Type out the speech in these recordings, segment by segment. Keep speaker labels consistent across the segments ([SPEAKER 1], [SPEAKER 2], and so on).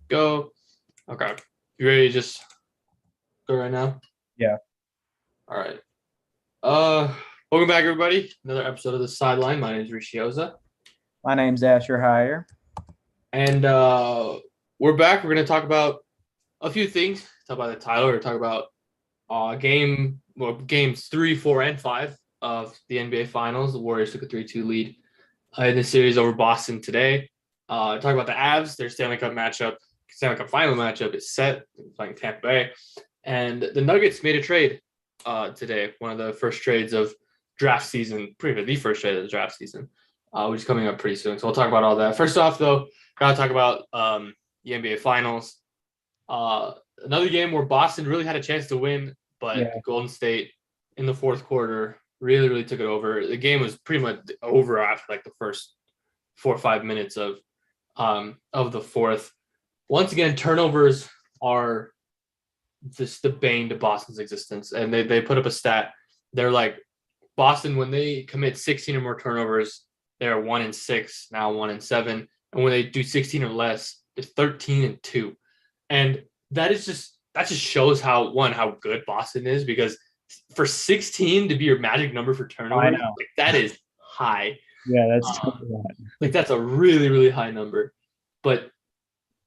[SPEAKER 1] Go. Okay. You ready to just go right now?
[SPEAKER 2] Yeah.
[SPEAKER 1] All right. Uh, Welcome back, everybody. Another episode of The Sideline. My name is Rishioza.
[SPEAKER 2] My name's Asher Heyer.
[SPEAKER 1] And we're back. We're going to talk about a few things. Talk about the title. Or talk about games 3, 4, and 5 of the NBA Finals. The Warriors took a 3-2 lead in the series over Boston today. Talk about the Avs. Their Stanley Cup final matchup is set. They're playing Tampa Bay. And the Nuggets made a trade today. One of the first trades of draft season, pretty much the first trade of the draft season, which is coming up pretty soon. So we'll talk about all that. First off, though, gotta talk about the NBA Finals. Another game where Boston really had a chance to win, but Golden State in the fourth quarter really took it over. The game was pretty much over after like the first 4 or 5 minutes of the fourth. Once again, turnovers are just the bane to Boston's existence. And they put up a stat. They're like, Boston, when they commit 16 or more turnovers, they're 1-6, now 1-7. And when they do 16 or less, it's 13-2. And that just shows how good Boston is, because for 16 to be your magic number for turnovers, like, that is high.
[SPEAKER 2] Yeah, that's
[SPEAKER 1] like that's a really high number. But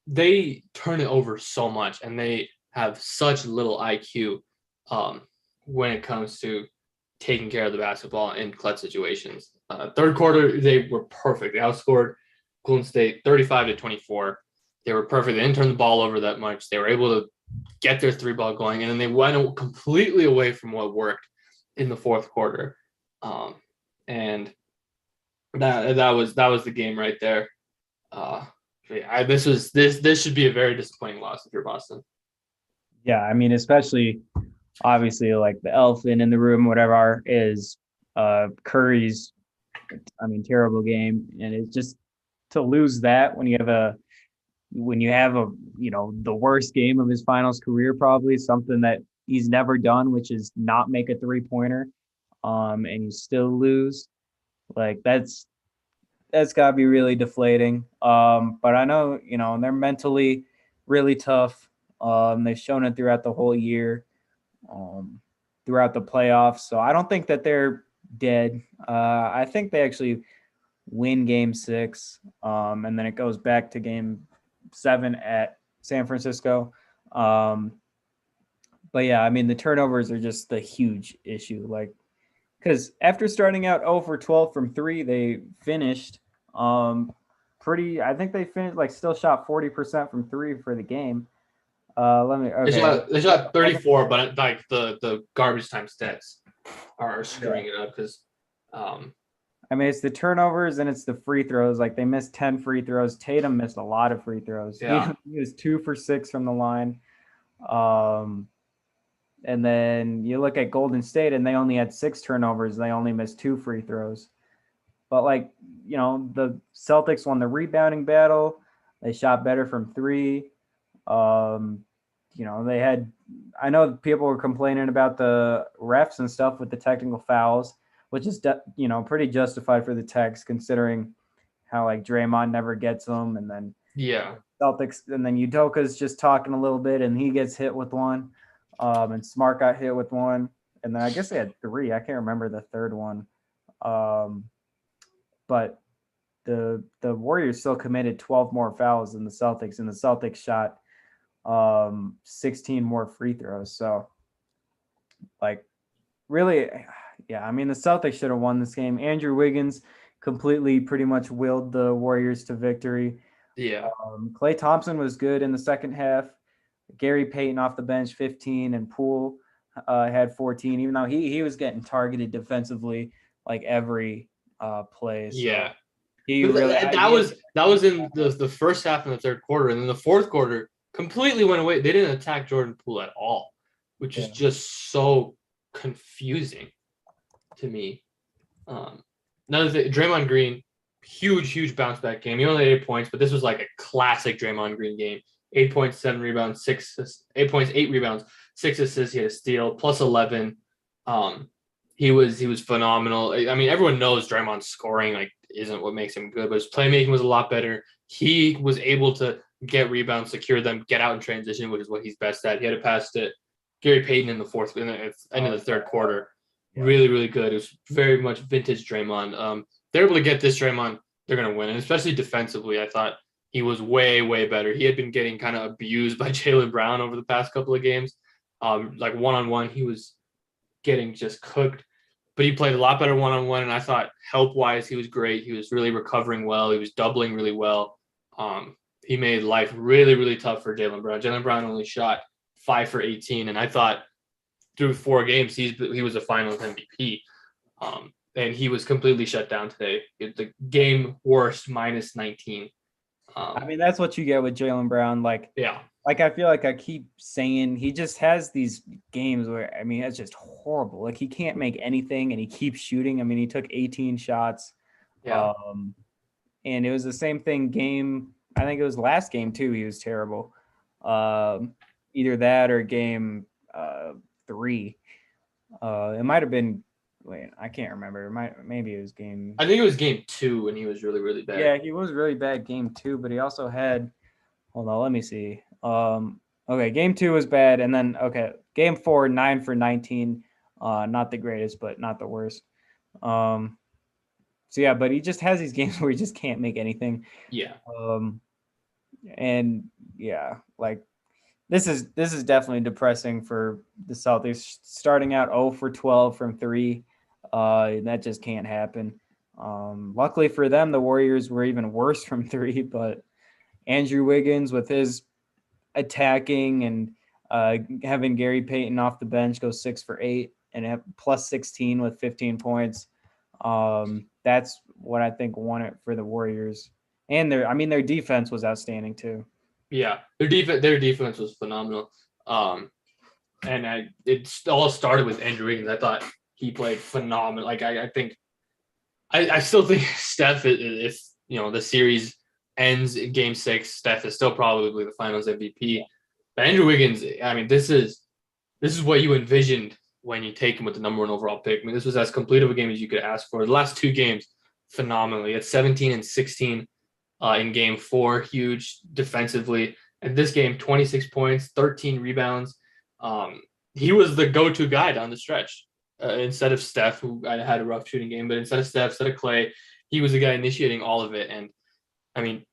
[SPEAKER 1] they turn it over so much, and they have such little IQ when it comes to taking care of the basketball in clutch situations. Third quarter, they were perfect. They outscored Golden State 35-24. They were perfect. They didn't turn the ball over that much. They were able to get their three ball going, and then they went completely away from what worked in the fourth quarter. And that was the game right there. This should be a very disappointing loss if you're Boston.
[SPEAKER 2] Yeah, I mean, especially obviously like the elephant in the room, whatever, is Curry's, terrible game. And it's just to lose that when you have a the worst game of his finals career, probably something that he's never done, which is not make a 3-pointer, and you still lose. Like that's gotta be really deflating. But I know, they're mentally really tough. They've shown it throughout the whole year, throughout the playoffs. So I don't think that they're dead. I think they actually win game 6, and then it goes back to game 7 at San Francisco. But yeah, the turnovers are just the huge issue. Like, because after starting out 0 for 12 from 3, they finished I think they finished still shot 40% from 3 for the game.
[SPEAKER 1] They shot 34, but like the garbage time stats are screwing it up because
[SPEAKER 2] it's the turnovers and it's the free throws. Like, they missed 10 free throws. Tatum missed a lot of free throws.
[SPEAKER 1] Yeah.
[SPEAKER 2] He was 2 for 6 from the line. And then you look at Golden State, and they only had 6 turnovers. They only missed 2 free throws. But the Celtics won the rebounding battle. They shot better from 3. They had, I know people were complaining about the refs and stuff with the technical fouls, which is, pretty justified for the Techs, considering how Draymond never gets them. And then Celtics, and then Udoka's just talking a little bit and he gets hit with one. And Smart got hit with one. And then I guess they had 3. I can't remember the third one. But the Warriors still committed 12 more fouls than the Celtics, and the Celtics shot 16 more free throws. So, really, yeah, the Celtics should have won this game. Andrew Wiggins completely pretty much willed the Warriors to victory.
[SPEAKER 1] Yeah.
[SPEAKER 2] Klay Thompson was good in the second half. Gary Payton off the bench, 15, and Poole had 14, even though he was getting targeted defensively every play. So
[SPEAKER 1] yeah.
[SPEAKER 2] that
[SPEAKER 1] was in the first half and the third quarter, and then the fourth quarter completely went away. They didn't attack Jordan Poole at all, which is just so confusing to me. Another thing, Draymond Green, huge bounce back game. He only had 8 points, but this was like a classic Draymond Green game. 8 points, 7 rebounds, 8 points, 8 rebounds, 6 assists. He had a steal, plus 11. He was phenomenal. Everyone knows Draymond's scoring isn't what makes him good, but his playmaking was a lot better. He was able to get rebounds, secure them, get out in transition, which is what he's best at. He had a pass to Gary Payton in the end of the third quarter. Yeah. Really, really good. It was very much vintage Draymond. They're able to get this Draymond, they're going to win. And especially defensively, I thought he was way, way better. He had been getting kind of abused by Jaylen Brown over the past couple of games. Like one-on-one, he was getting just cooked. But he played a lot better one-on-one, and I thought help-wise, he was great. He was really recovering well. He was doubling really well. He made life really, really tough for Jaylen Brown. Jaylen Brown only shot 5 for 18, and I thought through 4 games, he was a Finals MVP. And he was completely shut down today. The game worst minus 19.
[SPEAKER 2] I mean, that's what you get with Jaylen Brown. Like,
[SPEAKER 1] yeah.
[SPEAKER 2] Like, I feel like I keep saying he just has these games where, I mean, it's just horrible. Like, he can't make anything, and he keeps shooting. I mean, he took 18 shots.
[SPEAKER 1] Yeah.
[SPEAKER 2] And it was the same thing I think it was last game, too. He was terrible. Either that or game 3. It might have been I can't remember. Maybe it was game.
[SPEAKER 1] I think it was game 2, and he was really, really bad.
[SPEAKER 2] Yeah, he was really bad game 2, but he also had. Hold on, let me see. Okay, game 2 was bad, and then game 4, 9 for 19. Not the greatest, but not the worst. So yeah, but he just has these games where he just can't make anything.
[SPEAKER 1] Yeah.
[SPEAKER 2] And yeah, like this is definitely depressing for the Celtics, starting out 0 for 12 from 3. That just can't happen. Luckily for them, the Warriors were even worse from 3, but Andrew Wiggins with his attacking and having Gary Payton off the bench go 6 for 8 and have plus 16 with 15 points. That's what I think won it for the Warriors. And their defense was outstanding too.
[SPEAKER 1] Yeah, their defense was phenomenal. And it all started with Andrew Wiggins. I thought he played phenomenal. Like I still think Steph, if the series ends in game 6, Steph is still probably the Finals MVP. But Andrew Wiggins, I mean, this is what you envisioned when you take him with the number 1 overall pick. I mean, this was as complete of a game as you could ask for. The last 2 games, phenomenally. At 17 and 16 in game 4, huge defensively. And this game, 26 points, 13 rebounds. He was the go-to guy down the stretch. Instead of Steph, who had a rough shooting game, but instead of Steph, instead of Clay, he was the guy initiating all of it. And I mean,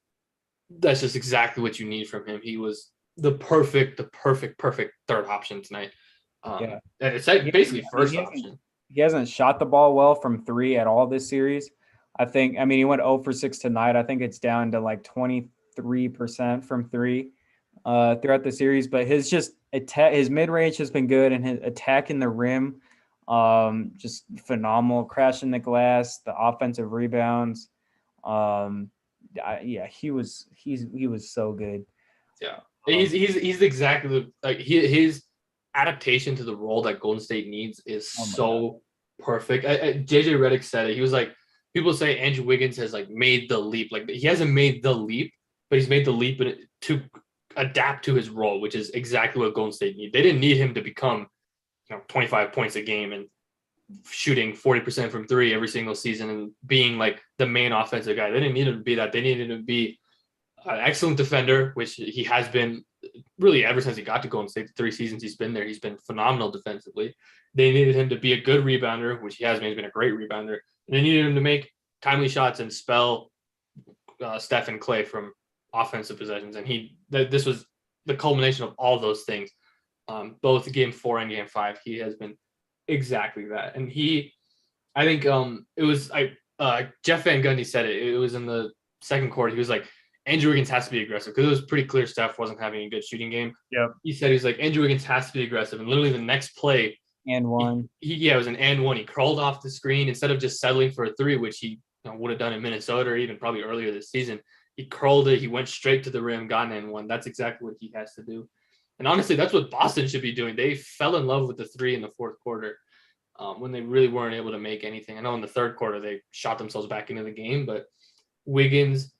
[SPEAKER 1] that's just exactly what you need from him. He was the perfect third option tonight. And it's basically first option.
[SPEAKER 2] He hasn't shot the ball well from 3 at all this series. He went 0 for 6 tonight. I think it's down to like 23% from 3 throughout the series. But his mid-range has been good, and his attack in the rim, just phenomenal. Crashing the glass, the offensive rebounds. He was so good.
[SPEAKER 1] Yeah, he's exactly like his adaptation to the role that Golden State needs is so perfect. JJ Redick said it. He was like, people say Andrew Wiggins has like made the leap. Like, he hasn't made the leap, but he's made the leap to adapt to his role, which is exactly what Golden State need. They didn't need him to become 25 points a game and shooting 40% from 3 every single season and being like the main offensive guy. They didn't need him to be that. They needed him to be an excellent defender, which he has been really ever since he got to Golden State. The 3 seasons he's been there, he's been phenomenal defensively. They needed him to be a good rebounder, which he has been. He's been a great rebounder. And they needed him to make timely shots and spell Steph and Clay from offensive possessions. And this was the culmination of all those things. Both game 4 and game 5, he has been exactly that. And I think it was Jeff Van Gundy said it. It was in the second quarter. He was like, Andrew Wiggins has to be aggressive, because it was pretty clear Steph wasn't having a good shooting game.
[SPEAKER 2] Yeah.
[SPEAKER 1] He said, he's like, Andrew Wiggins has to be aggressive. And literally the next play,
[SPEAKER 2] and one.
[SPEAKER 1] It was an and one. He crawled off the screen instead of just settling for a 3, which he would have done in Minnesota or even probably earlier this season. He curled it. He went straight to the rim, got an and one. That's exactly what he has to do. And honestly, that's what Boston should be doing. They fell in love with the 3 in the fourth quarter when they really weren't able to make anything. I know in the third quarter they shot themselves back into the game, but Wiggins,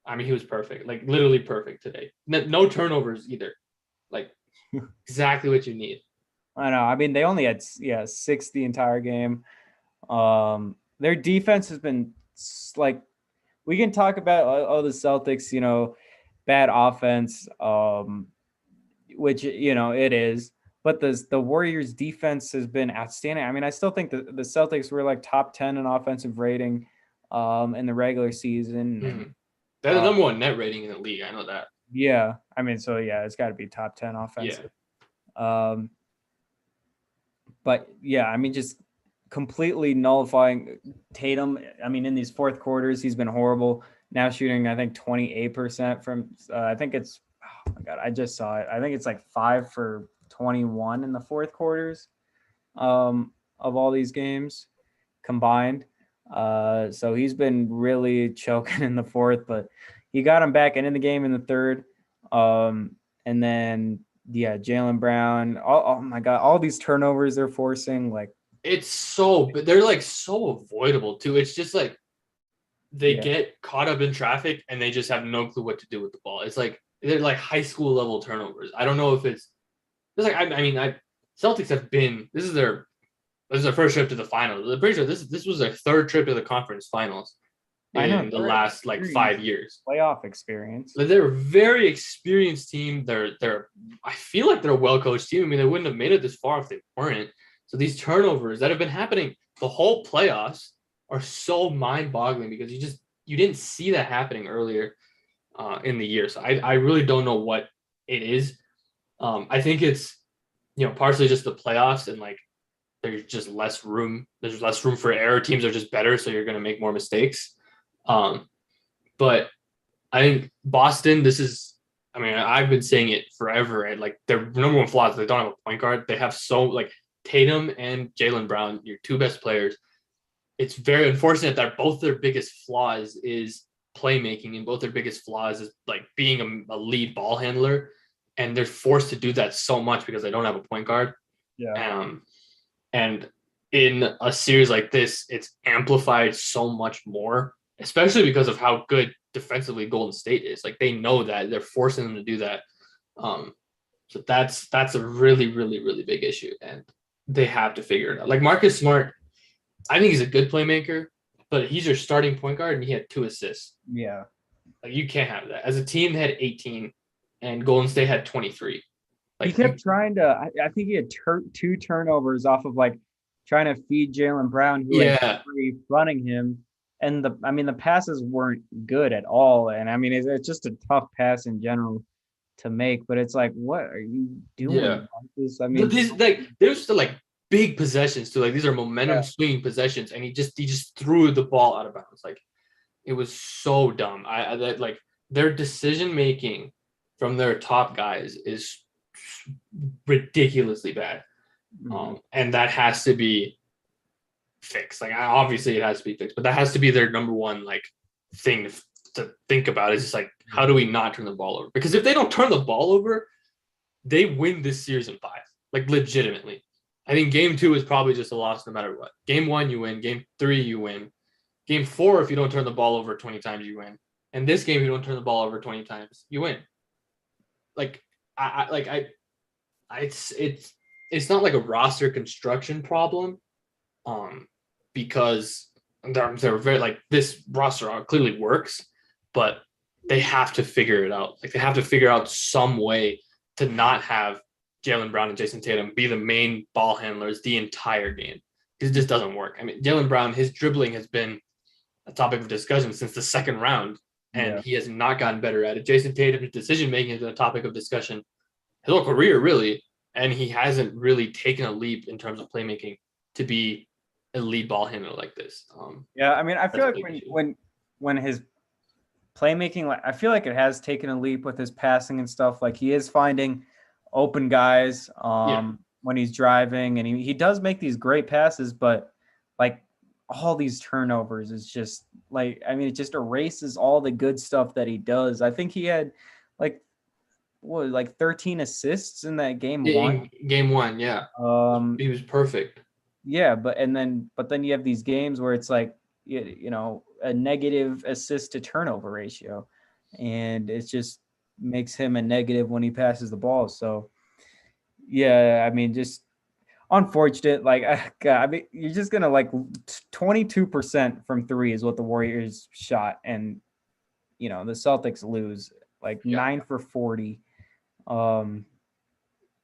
[SPEAKER 1] I mean, he was perfect, like literally perfect today. No turnovers either. Like exactly what you need.
[SPEAKER 2] I know. I mean, they only had 6 the entire game. Their defense has been like, we can talk about the Celtics, bad offense, which it is. But the Warriors' defense has been outstanding. I mean, I still think the Celtics were like top 10 in offensive rating in the regular season. And
[SPEAKER 1] They're the number one net rating in the league. I know that.
[SPEAKER 2] yeah, I mean, so yeah, it's got to be top 10 offensive.
[SPEAKER 1] Yeah.
[SPEAKER 2] But yeah, I mean, just completely nullifying Tatum. I mean, in these fourth quarters, he's been horrible. Now shooting, I think 28% from. I think it's. Oh my god, I just saw it. I think it's like 5 for 21 in the fourth quarters, of all these games combined. So he's been really choking in the fourth, but he got him back into the game in the third. And then yeah, Jaylen Brown. Oh my god, all these turnovers they're forcing, like
[SPEAKER 1] but they're like so avoidable too. It's just like they get caught up in traffic and they just have no clue what to do with the ball. It's like they're like high school level turnovers. I don't know if it's like I mean Celtics have been this is their first trip to the finals. I'm pretty sure this was their third trip to the conference finals in the last like 5 years.
[SPEAKER 2] Playoff experience.
[SPEAKER 1] They're a very experienced team. They're I feel like they're a well coached team. I mean, they wouldn't have made it this far if they weren't. So these turnovers that have been happening the whole playoffs are so mind boggling because you didn't see that happening earlier in the year. So I really don't know what it is. I think it's partially just the playoffs and like there's just less room. There's less room for error. Teams are just better, so you're going to make more mistakes. But I think Boston, I've been saying it forever, right? Like their number one flaw is they don't have a point guard. They have like Tatum and Jaylen Brown, your two best players. It's very unfortunate that both their biggest flaws is playmaking and both their biggest flaws is like being a lead ball handler. And they're forced to do that so much because they don't have a point guard.
[SPEAKER 2] Yeah.
[SPEAKER 1] And in a series like this, it's amplified so much more, especially because of how good defensively Golden State is. Like they know that they're forcing them to do that. So that's a really, really, really big issue. And they have to figure it out. Like Marcus Smart, I think he's a good playmaker, but he's your starting point guard and he had 2 assists.
[SPEAKER 2] Yeah.
[SPEAKER 1] Like you can't have that. As a team, they had 18 and Golden State had 23.
[SPEAKER 2] Like he kept trying to. I think he had 2 turnovers off of like trying to feed Jaylen Brown, who had running him, and the passes weren't good at all. And I mean, it's just a tough pass in general to make. But it's like, what are you doing?
[SPEAKER 1] Yeah.
[SPEAKER 2] I mean,
[SPEAKER 1] there's still like big possessions too. Like these are momentum swinging possessions, and he just threw the ball out of bounds. Like it was so dumb. That like their decision making from their top guys is ridiculously bad. And that has to be fixed. Like obviously it has to be fixed, but that has to be their number one like thing to think about is just like how do we not turn the ball over? Because if they don't turn the ball over, they win this series in 5. Like legitimately. I think game 2 is probably just a loss no matter what. Game 1 you win, game 3 you win. Game 4 if you don't turn the ball over 20 times you win. And this game if you don't turn the ball over 20 times, you win. Like it's not like a roster construction problem, because they're very like this roster clearly works, but they have to figure it out. Like they have to figure out some way to not have Jaylen Brown and Jason Tatum be the main ball handlers the entire game. It just doesn't work. I mean, Jaylen Brown, his dribbling has been a topic of discussion since the second round, and he has not gotten better at it. Jason Tatum's decision making has been a topic of discussion his whole career, really, and he hasn't really taken a leap in terms of playmaking to be a lead ball handler like this.
[SPEAKER 2] I mean, I feel like when his playmaking, like I feel like it has taken a leap with his passing and stuff. Like he is finding open guys when he's driving, and he does make these great passes, but like all these turnovers is just like, I mean, it just erases all the good stuff that he does. I think he had like 13 assists in that game 1.
[SPEAKER 1] Game 1, yeah. He was perfect.
[SPEAKER 2] Yeah, but then you have these games where it's like a negative assist to turnover ratio, and it just makes him a negative when he passes the ball. So yeah, I mean, just unfortunate. Like, God, I mean, you're just gonna like 22% from 3 is what the Warriors shot, and the Celtics lose. like
[SPEAKER 1] Yeah.
[SPEAKER 2] 9 for 40. Um,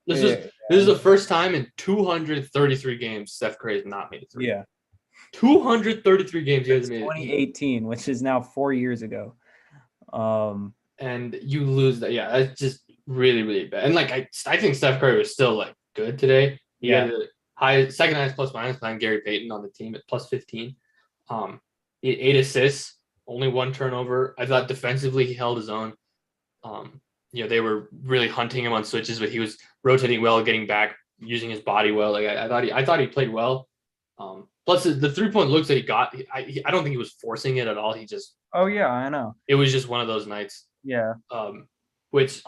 [SPEAKER 1] This
[SPEAKER 2] yeah,
[SPEAKER 1] is this is the first time in 233 games Steph Curry has not made a three.
[SPEAKER 2] yeah.
[SPEAKER 1] 233 games he
[SPEAKER 2] It's
[SPEAKER 1] hasn't made it.
[SPEAKER 2] 2018, which is now 4 years ago.
[SPEAKER 1] And you lose that. Yeah, that's just really, really bad. And like I think Steph Curry was still like good today. He had the second highest plus minus behind Gary Payton on the team at plus 15. He had 8 assists, only 1 turnover. I thought defensively he held his own. They were really hunting him on switches, but he was rotating well, getting back, using his body well. Like I thought he played well. Plus the 3-point looks that he got, I don't think he was forcing it at all. He just
[SPEAKER 2] I know.
[SPEAKER 1] It was just one of those nights.
[SPEAKER 2] Yeah.
[SPEAKER 1] Which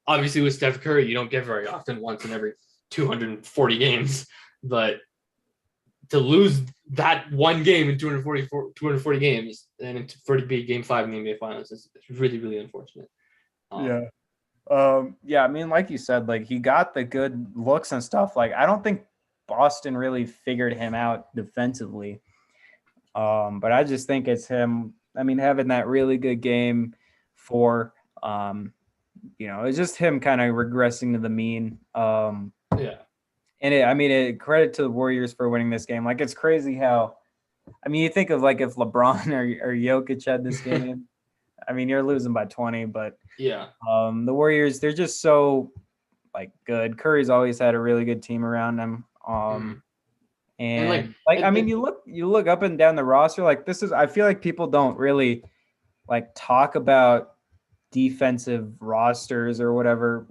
[SPEAKER 1] obviously with Steph Curry you don't get very often, once in every 240 games, but to lose that one game in 240 games and for it to be game 5 in the NBA Finals is really, really unfortunate.
[SPEAKER 2] I mean, like you said, like he got the good looks and stuff. Like I don't think Boston really figured him out defensively. But I just think it's him. I mean, having that really good game for, it's just him kind of regressing to the mean. And credit to the Warriors for winning this game. Like, it's crazy how, I mean, you think of like if LeBron or Jokic had this game, I mean, you're losing by 20, but the Warriors, they're just so like good. Curry's always had a really good team around him. You look up and down the roster, like I feel like people don't really like talk about defensive rosters or whatever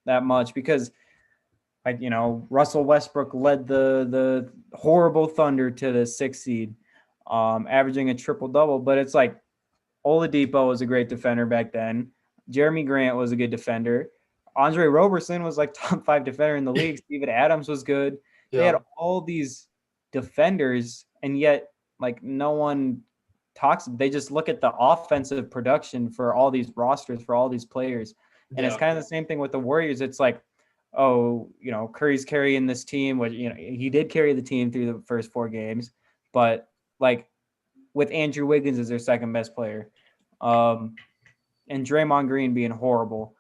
[SPEAKER 2] that much, because like, Russell Westbrook led the horrible Thunder to the 6th seed, averaging a triple-double. But it's like Oladipo was a great defender back then. Jeremy Grant was a good defender. Andre Roberson was like top 5 defender in the league. Steven Adams was good. They had all these defenders, and yet like no one talks. They just look at the offensive production for all these rosters, for all these players. And it's kind of the same thing with the Warriors. It's like, Curry's carrying this team, which, he did carry the team through the first 4 games, but like with Andrew Wiggins as their second best player, and Draymond Green being horrible.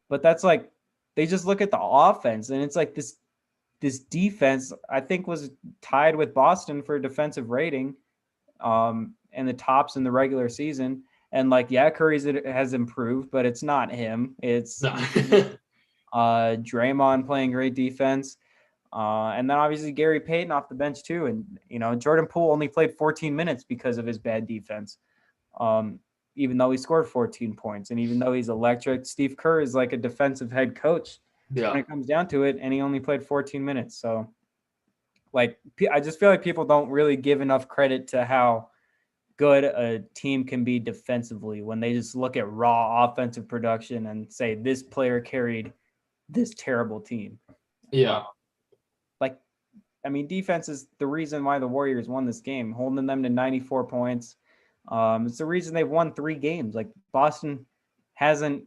[SPEAKER 2] But that's like, they just look at the offense, and it's like this defense, I think, was tied with Boston for defensive rating, and the tops in the regular season. And like, Curry's has improved, but it's not him. It's Draymond playing great defense. And then obviously Gary Payton off the bench too. And, Jordan Poole only played 14 minutes because of his bad defense. Even though he scored 14 points, and even though he's electric, Steve Kerr is like a defensive head coach when it comes down to it, and he only played 14 minutes. So like, I just feel like people don't really give enough credit to how good a team can be defensively when they just look at raw offensive production and say this player carried this terrible team. Defense is the reason why the Warriors won this game, holding them to 94 points. It's the reason they've won 3 games. Like, Boston hasn't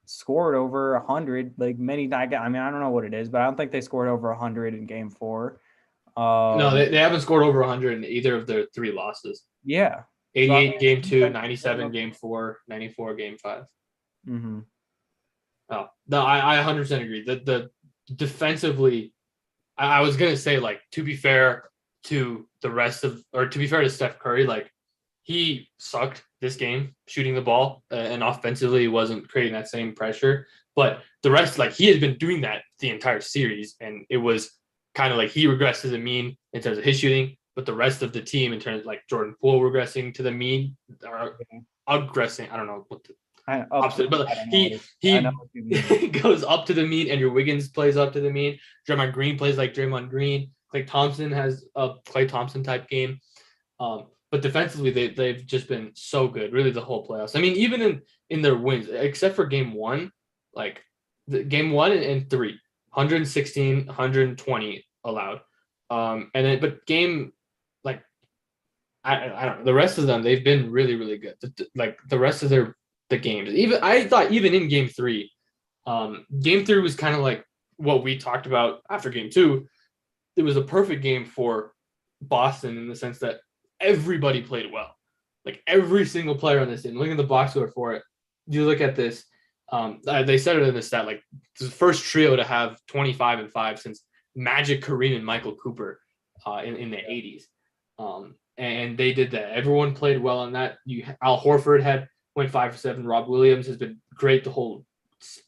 [SPEAKER 2] scored over 100 like many. I mean, I don't know what it is, but I don't think they scored over 100 in game 4.
[SPEAKER 1] No, they haven't scored over 100 in either of their 3 losses. 88 game 2, 97 game 4, 94 game 5.
[SPEAKER 2] Mm-hmm.
[SPEAKER 1] Oh, no, I 100% agree. The defensively, I was gonna say, like, to be fair to Steph Curry, like, he sucked this game shooting the ball, and offensively he wasn't creating that same pressure. But the rest, like, he had been doing that the entire series, and it was kind of like he regressed to the mean in terms of his shooting, but the rest of the team, in terms of like Jordan Poole regressing to the mean, or outgressing, I don't know what the opposite, but he goes up to the mean. Andrew Wiggins plays up to the mean. Draymond Green plays like Draymond Green. Klay Thompson has a Klay Thompson type game. But defensively, they've just been so good, really, the whole playoffs. I mean, even in their wins, except for game 1, like game 1 and 3, 116, 120 allowed. But game, like, I don't know, the rest of them, they've been really, really good. Like, the rest of the games, I thought even in game 3, game 3 was kind of like what we talked about after game 2. It was a perfect game for Boston in the sense that everybody played well. Like, every single player on this team, look at the box score for it. you look at this. They said it in the stat, like the first trio to have 25 and 5 since Magic, Kareem, and Michael Cooper in the 80s. And they did that. Everyone played well on that. Al Horford went 5 for 7. Rob Williams has been great the whole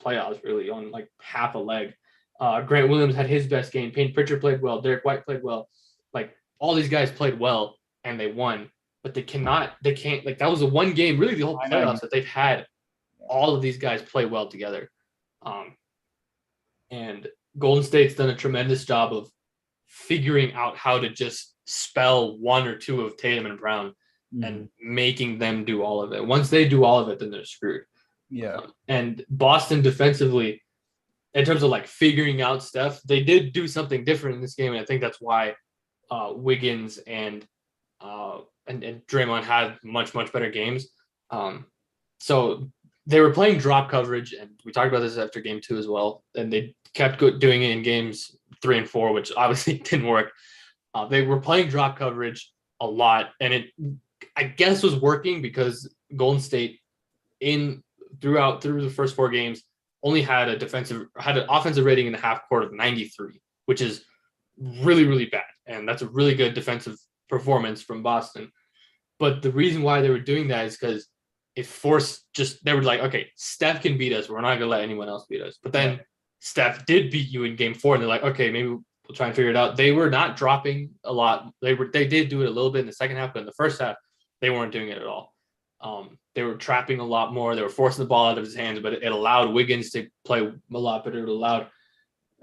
[SPEAKER 1] playoffs, really, on like half a leg. Grant Williams had his best game. Payne Pritchard played well. Derek White played well. Like all these guys played well and they won, but they can't, like that was the one game, really the whole playoffs that they've had all of these guys play well together. And Golden State's done a tremendous job of figuring out how to just spell one or two of Tatum and Brown and making them do all of it. Once they do all of it, then they're screwed.
[SPEAKER 2] Yeah.
[SPEAKER 1] And Boston defensively, in terms of like figuring out stuff, they did do something different in this game. And I think that's why Wiggins and Draymond had much better games. So they were playing drop coverage, and we talked about this after game 2 as well. And they kept doing it in games 3 and 4, which obviously didn't work. They were playing drop coverage a lot, and it, I guess, was working because Golden State through the first 4 games only had an offensive rating in the half court of 93, which is really bad, and that's a really good defensive performance from Boston. But the reason why they were doing that is because they were like, okay, Steph can beat us. We're not gonna let anyone else beat us. But then Steph did beat you in game 4, and they're like, okay, maybe we'll try and figure it out. They were not dropping a lot. They did do it a little bit in the second half, but in the first half, they weren't doing it at all. They were trapping a lot more. They were forcing the ball out of his hands, but it allowed Wiggins to play a lot better. It allowed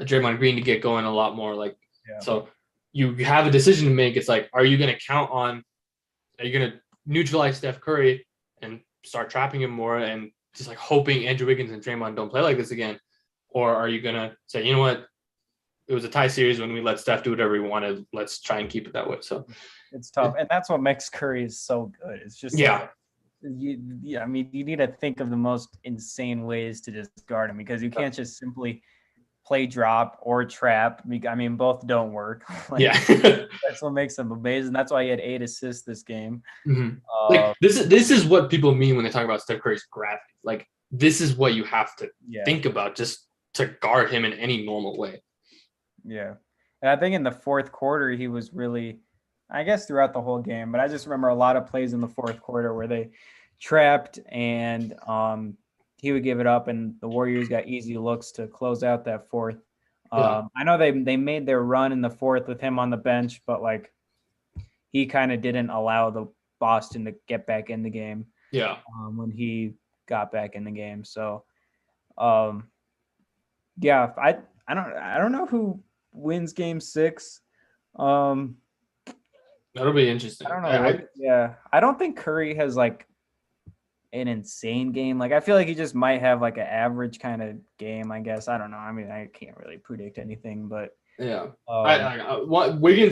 [SPEAKER 1] Draymond Green to get going a lot more. So you have a decision to make. It's like, are you going to neutralize Steph Curry and start trapping him more and just like hoping Andrew Wiggins and Draymond don't play like this again? Or are you going to say, you know what? It was a tie series when we let Steph do whatever he wanted. Let's try and keep it that way. So
[SPEAKER 2] it's tough. And that's what makes Curry so good. It's just, I mean, you need to think of the most insane ways to just guard him, because you can't just simply play drop or trap. I mean, both don't work. That's what makes him amazing. That's why he had 8 assists this game.
[SPEAKER 1] This is what people mean when they talk about Steph Curry's gravity. Like, this is what you have to think about just to guard him in any normal way.
[SPEAKER 2] Yeah. And I think in the fourth quarter, he was really, I guess throughout the whole game, but I just remember a lot of plays in the fourth quarter where they trapped and he would give it up and the Warriors got easy looks to close out that fourth. I know they made their run in the fourth with him on the bench, but like he kind of didn't allow the Boston to get back in the game.
[SPEAKER 1] Yeah.
[SPEAKER 2] When he got back in the game. So I don't know who wins game 6.
[SPEAKER 1] That'll be interesting.
[SPEAKER 2] I don't know. I don't think Curry has like an insane game. Like I feel like he just might have like an average kind of game, I guess. I don't know. I mean, I can't really predict anything, but
[SPEAKER 1] Wiggins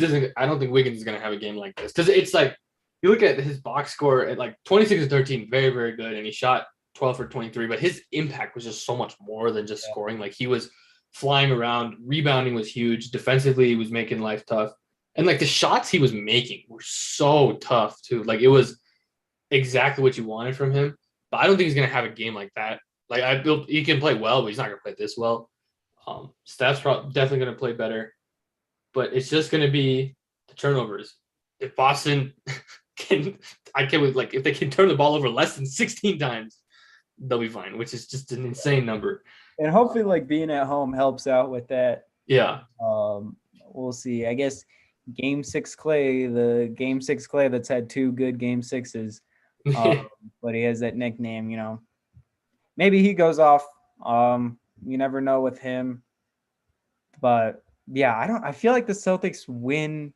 [SPEAKER 1] isn't. I don't think Wiggins is gonna have a game like this, because it's like you look at his box score at like 26 and 13, very very good, and he shot 12 for 23, but his impact was just so much more than just scoring. Like he was flying around, rebounding was huge, defensively he was making life tough. And like the shots he was making were so tough too. Like it was exactly what you wanted from him. But I don't think he's gonna have a game like that. Like he can play well, but he's not gonna play this well. Steph's definitely gonna play better, but it's just gonna be the turnovers. If Boston if they can turn the ball over less than 16 times, they'll be fine, which is just an insane number.
[SPEAKER 2] And hopefully, like being at home helps out with that.
[SPEAKER 1] Yeah.
[SPEAKER 2] We'll see. I guess. Game 6 Clay that's had 2 good game 6s, but he has that nickname, you know. Maybe he goes off. You never know with him. But yeah, I feel like the Celtics win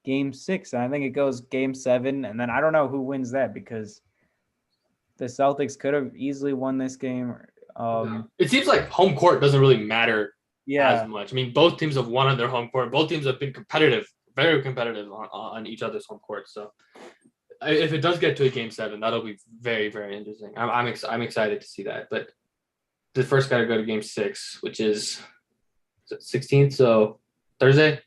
[SPEAKER 2] game 6, and I think it goes game 7, and then I don't know who wins that, because the Celtics could have easily won this game.
[SPEAKER 1] It seems like home court doesn't really matter as much. I mean, both teams have won on their home court. Both teams have been competitive, very competitive on each other's home court. So if it does get to a game 7, that'll be very, very interesting. I'm excited to see that. But the first got to go to game 6, which is 16th, so Thursday.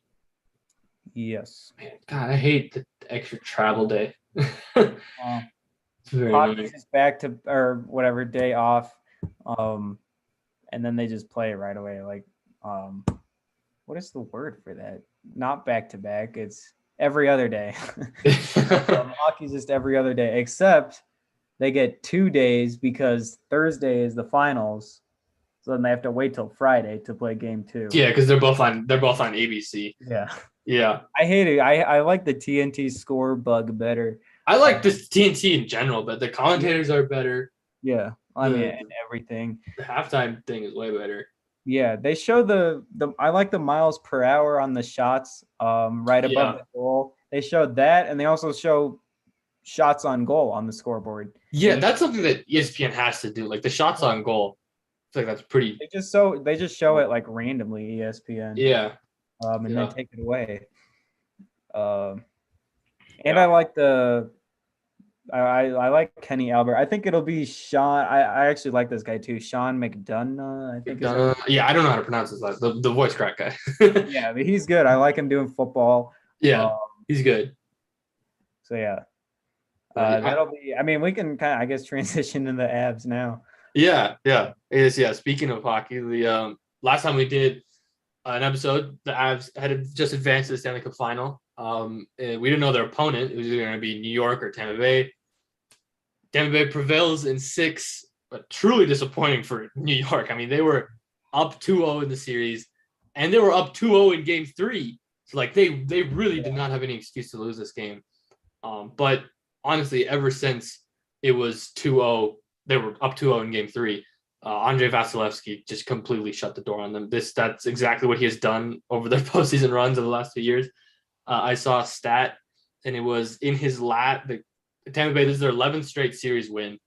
[SPEAKER 2] Yes.
[SPEAKER 1] Man, God, I hate the extra travel day. It's very
[SPEAKER 2] Hockey's
[SPEAKER 1] annoying.
[SPEAKER 2] just back to or whatever day off, um, and then they just play it right away. Like, um, what is the word for that? Not back to back. It's every other day. Hockey's just every other day, except they get 2 days because Thursday is the finals. So then they have to wait till Friday to play game two.
[SPEAKER 1] Yeah, because they're both on ABC.
[SPEAKER 2] Yeah.
[SPEAKER 1] Yeah.
[SPEAKER 2] I hate it. I like the TNT score bug better.
[SPEAKER 1] I like this TNT in general, but the commentators are better.
[SPEAKER 2] Yeah. I mean,
[SPEAKER 1] The,
[SPEAKER 2] and everything.
[SPEAKER 1] the halftime thing is way better.
[SPEAKER 2] Yeah, they show the I like the miles per hour on the shots right above
[SPEAKER 1] Yeah.
[SPEAKER 2] the goal. They showed that, and they also show shots on goal on the scoreboard.
[SPEAKER 1] Yeah, that's something that ESPN has to do. Like the shots on goal. I feel like that's pretty.
[SPEAKER 2] They just show it like randomly, ESPN,
[SPEAKER 1] Yeah.
[SPEAKER 2] and
[SPEAKER 1] Yeah.
[SPEAKER 2] then take it away. And
[SPEAKER 1] Yeah.
[SPEAKER 2] I like I like Kenny Albert. I think it'll be Sean. I actually like this guy too, Sean McDonough. I think.
[SPEAKER 1] Yeah, I don't know how to pronounce his last. The voice crack guy.
[SPEAKER 2] Yeah, but he's good. I like him doing football.
[SPEAKER 1] Yeah, he's good.
[SPEAKER 2] So yeah,
[SPEAKER 1] Yeah.
[SPEAKER 2] that'll be. I mean, we can kind of, I guess, transition into the abs now.
[SPEAKER 1] Yeah. Yeah. Speaking of hockey, the last time we did an episode, the Avs had just advanced to the Stanley Cup final. And we didn't know their opponent. It was either going to be New York or Tampa Bay. Tampa Bay prevails in 6, but truly disappointing for New York. I mean, they were up 2-0 in the series, and they were up 2-0 in Game 3. So, like, they really did not have any excuse to lose this game. But honestly, ever since it was 2-0, they were up 2-0 in Game 3. Andrei Vasilevsky just completely shut the door on them. That's exactly what he has done over their postseason runs of the last 2 years. I saw a stat, and it was in his the Tampa Bay. This is their 11th straight series win,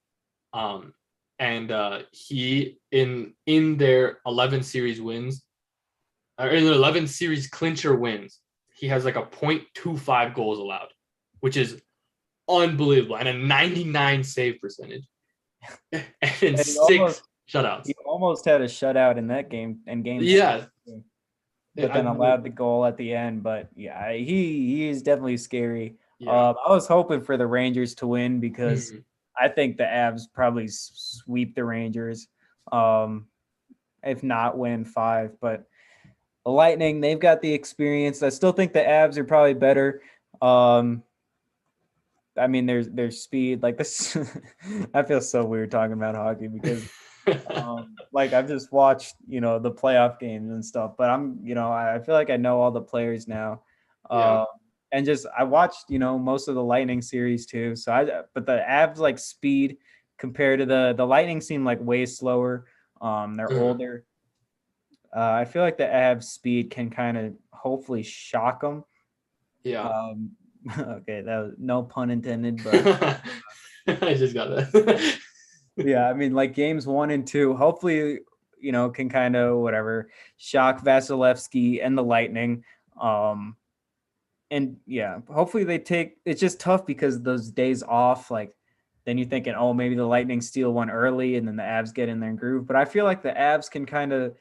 [SPEAKER 1] and he in their 11 series wins, or in their 11 series clincher wins, he has like a .25 goals allowed, which is unbelievable, and a 99 save percentage, and 6 shutouts.
[SPEAKER 2] He almost had a shutout in that game. In game,
[SPEAKER 1] yeah.
[SPEAKER 2] But then allowed the goal at the end. But yeah, he is definitely scary.
[SPEAKER 1] Yeah.
[SPEAKER 2] I was hoping for the Rangers to win because I think the Avs probably sweep the Rangers, if not win 5. But the Lightning, they've got the experience. I still think the Avs are probably better. I mean, there's speed. Like this, I feel so weird talking about hockey because. Like I've just watched, the playoff games and stuff, but I feel like I know all the players now. And just I watched, most of the Lightning series too. But the Avs like speed compared to the Lightning seem like way slower. They're older. I feel like the Avs speed can kind of hopefully shock them.
[SPEAKER 1] Yeah.
[SPEAKER 2] Okay, that was no pun intended, but
[SPEAKER 1] I just got that.
[SPEAKER 2] Yeah, I mean, like games 1 and 2, hopefully, can kind of shock Vasilevsky and the Lightning. And yeah, hopefully they take. It's just tough because those days off, like then you're thinking, oh, maybe the Lightning steal one early, and then the Avs get in their groove. But I feel like the Avs can kind of,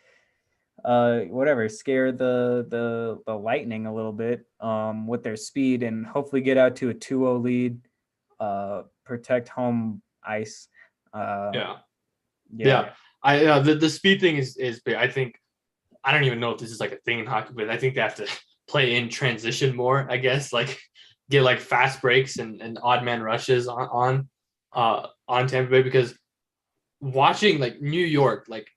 [SPEAKER 2] scare the Lightning a little bit, with their speed, and hopefully get out to a 2-0 lead, protect home ice.
[SPEAKER 1] Yeah. The speed thing is big. I think I don't even know if this is like a thing in hockey, but I think they have to play in transition more. I guess like get like fast breaks and odd man rushes on Tampa Bay, because watching like New York, like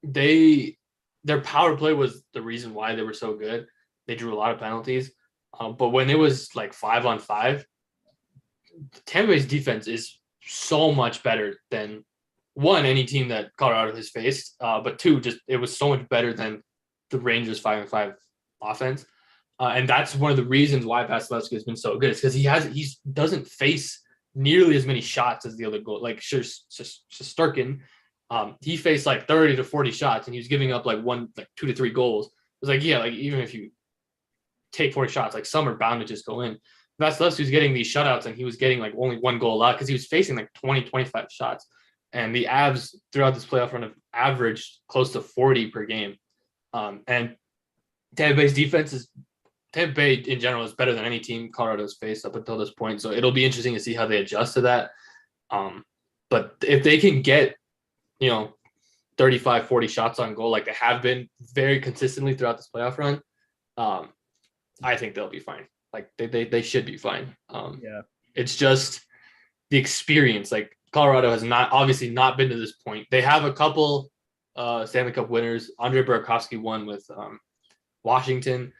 [SPEAKER 1] their power play was the reason why they were so good. They drew a lot of penalties, but when it was like 5-on-5, Tampa Bay's defense is so much better than any team that Colorado has faced, but 2, just it was so much better than the Rangers 5-on-5 offense, and that's one of the reasons why Vasilevsky has been so good. It's because he doesn't face nearly as many shots as the other goal. Like Shesterkin, he faced like 30 to 40 shots, and he was giving up like 2 to 3 goals. It was like, yeah, like even if you take 40 shots, like some are bound to just go in. Vasilevsky was getting these shutouts, and he was getting like only 1 goal out because he was facing like 20, 25 shots. And the Avs throughout this playoff run have averaged close to 40 per game. And Tampa Bay in general is better than any team Colorado's faced up until this point. So it'll be interesting to see how they adjust to that. But if they can get, 35, 40 shots on goal, like they have been very consistently throughout this playoff run, I think they'll be fine. Like they should be fine.
[SPEAKER 2] Yeah.
[SPEAKER 1] It's just the experience. Like Colorado has obviously not been to this point. They have a couple Stanley Cup winners. Andre Burakovsky won with Washington,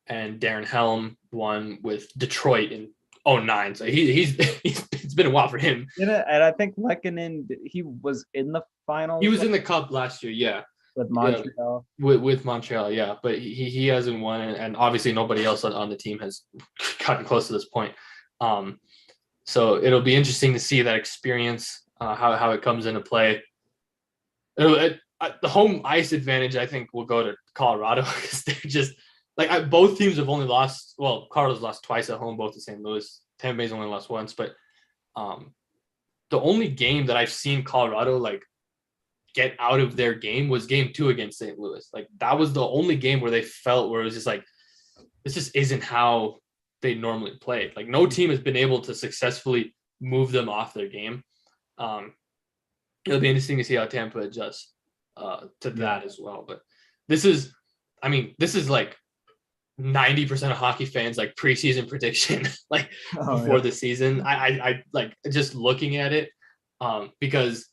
[SPEAKER 1] and Darren Helm won with Detroit in 2009. So he's it's been a while for him.
[SPEAKER 2] Yeah, and I think Lehkonen, he was in the finals.
[SPEAKER 1] He was in the Cup last year, yeah.
[SPEAKER 2] With Montreal.
[SPEAKER 1] Yeah, with Montreal, yeah. But he hasn't won, and obviously nobody else on the team has gotten close to this point. So it'll be interesting to see that experience, how it comes into play. The home ice advantage, I think, will go to Colorado because they're just like both teams have only lost. Well, Colorado's lost twice at home, both to St. Louis. Tampa Bay's only lost once, but the only game that I've seen Colorado like get out of their game was game 2 against St. Louis. Like that was the only game where they felt where it was just like, this just isn't how they normally play. Like no team has been able to successfully move them off their game. It'll be interesting to see how Tampa adjusts to that as well. But this is like 90% of hockey fans like preseason prediction like before the season. I like just looking at it because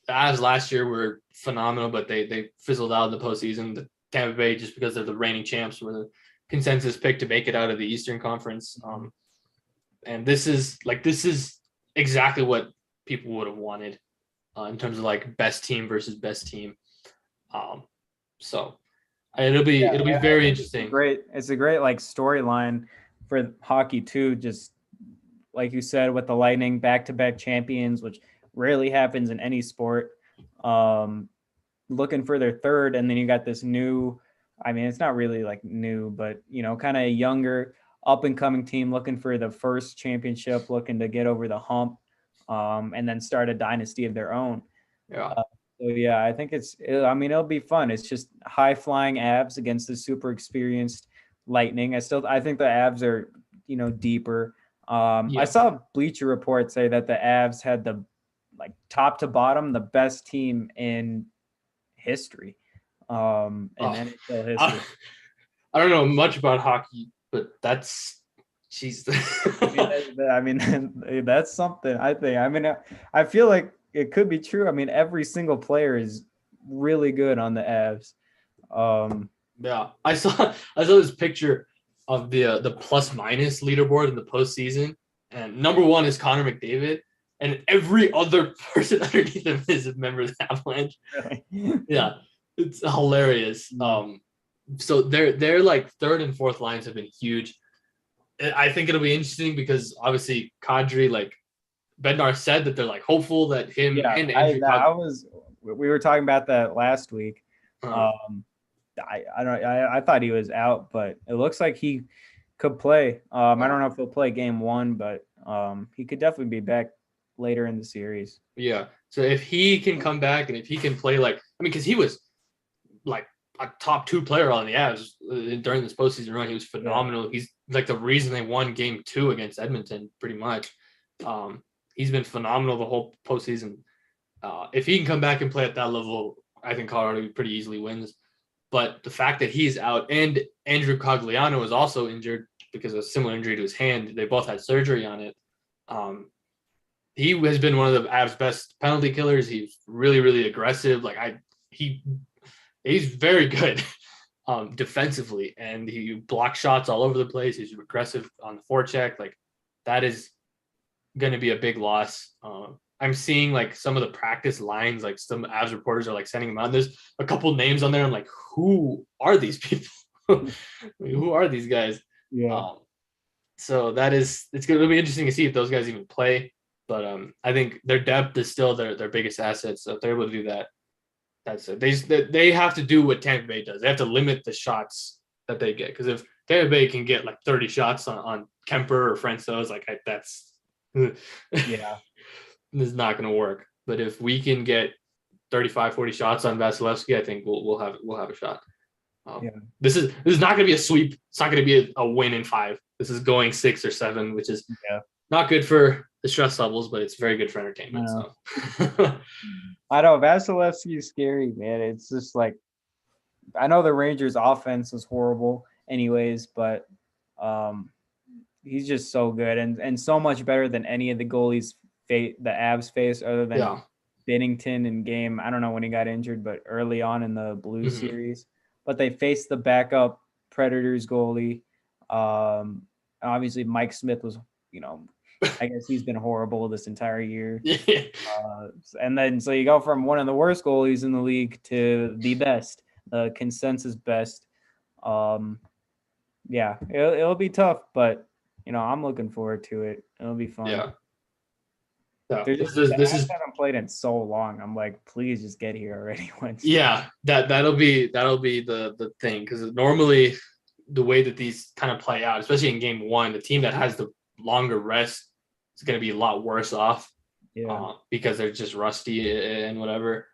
[SPEAKER 1] the Avs last year were phenomenal, but they fizzled out in the postseason. The Tampa Bay, just because they're the reigning champs, were the consensus pick to make it out of the Eastern Conference. And this is exactly what people would have wanted in terms of like best team versus best team. So it'll be very interesting.
[SPEAKER 2] It's a great like storyline for hockey too. Just like you said, with the Lightning back-to-back champions, which rarely happens in any sport, looking for their third. And then you got this new, I mean, it's not really like new, but kind of a younger up and coming team looking for the first championship, looking to get over the hump, and then start a dynasty of their own.
[SPEAKER 1] Yeah.
[SPEAKER 2] So yeah, I think it'll be fun. It's just high flying Avs against the super experienced Lightning. I think the Avs are, deeper. I saw Bleacher Report say that the Avs had the like top to bottom, the best team in history. In NHL history.
[SPEAKER 1] I don't know much about hockey, but that's jeez.
[SPEAKER 2] I mean, that's something I think. I mean, I feel like it could be true. I mean, every single player is really good on the Avs.
[SPEAKER 1] Yeah, I saw this picture of the plus minus leaderboard in the postseason, and number 1 is Connor McDavid. And every other person underneath him is a member of the Avalanche. Really? Yeah, it's hilarious. So they're like third and fourth lines have been huge. I think it'll be interesting because obviously Kadri, like Bednar said that they're like hopeful that him and Andrew.
[SPEAKER 2] We were talking about that last week. I thought he was out, but it looks like he could play. I don't know if he'll play game 1, but he could definitely be back later in the series.
[SPEAKER 1] Yeah. So if he can come back and if he can play because he was like a top 2 player on the Avs during this postseason run. He was phenomenal. Yeah. He's like the reason they won game 2 against Edmonton, pretty much. He's been phenomenal the whole postseason. If he can come back and play at that level, I think Colorado pretty easily wins. But the fact that he's out and Andrew Cogliano is also injured because of a similar injury to his hand, they both had surgery on it. He has been one of the Avs' best penalty killers. He's really, really aggressive. Like he's very good defensively, and he blocks shots all over the place. He's aggressive on the forecheck. Like that is going to be a big loss. I'm seeing like some of the practice lines, like some Avs reporters are like sending them out. There's a couple names on there. I'm like, who are these people? Who are these guys?
[SPEAKER 2] Yeah.
[SPEAKER 1] So it's going to be interesting to see if those guys even play. But I think their depth is still their biggest asset. So if they're able to do that, that's it. They have to do what Tampa Bay does. They have to limit the shots that they get. Because if Tampa Bay can get like 30 shots on Kemper or Francouz, like that's
[SPEAKER 2] yeah,
[SPEAKER 1] this is not going to work. But if we can get 35, 40 shots on Vasilevsky, I think we'll have a shot. This is not going to be a sweep. It's not going to be a win in 5. This is going 6 or 7, which is not good for the stress levels, but it's very good for entertainment.
[SPEAKER 2] No.
[SPEAKER 1] So
[SPEAKER 2] I know Vasilevsky is scary, man. It's just like I know the Rangers' offense is horrible, anyways, but um, he's just so good and so much better than any of the goalies the Avs face, other than
[SPEAKER 1] yeah.
[SPEAKER 2] Binnington in game. I don't know when he got injured, but early on in the Blues
[SPEAKER 1] Mm-hmm.
[SPEAKER 2] series. But they faced the backup Predators goalie. Obviously, Mike Smith was, I guess he's been horrible this entire year.
[SPEAKER 1] Yeah.
[SPEAKER 2] And then so you go from one of the worst goalies in the league to the best, the consensus best. Yeah, it'll be tough, but I'm looking forward to it. It'll be fun.
[SPEAKER 1] Yeah. So
[SPEAKER 2] They're
[SPEAKER 1] this
[SPEAKER 2] just
[SPEAKER 1] is
[SPEAKER 2] the
[SPEAKER 1] this
[SPEAKER 2] Avs
[SPEAKER 1] is
[SPEAKER 2] haven't played in so long. I'm like, please just get here already. Once.
[SPEAKER 1] yeah, that'll be the thing, because normally the way that these kind of play out, especially in game one, the team that has the longer rest is going to be a lot worse off,
[SPEAKER 2] Yeah.
[SPEAKER 1] because they're just rusty and whatever.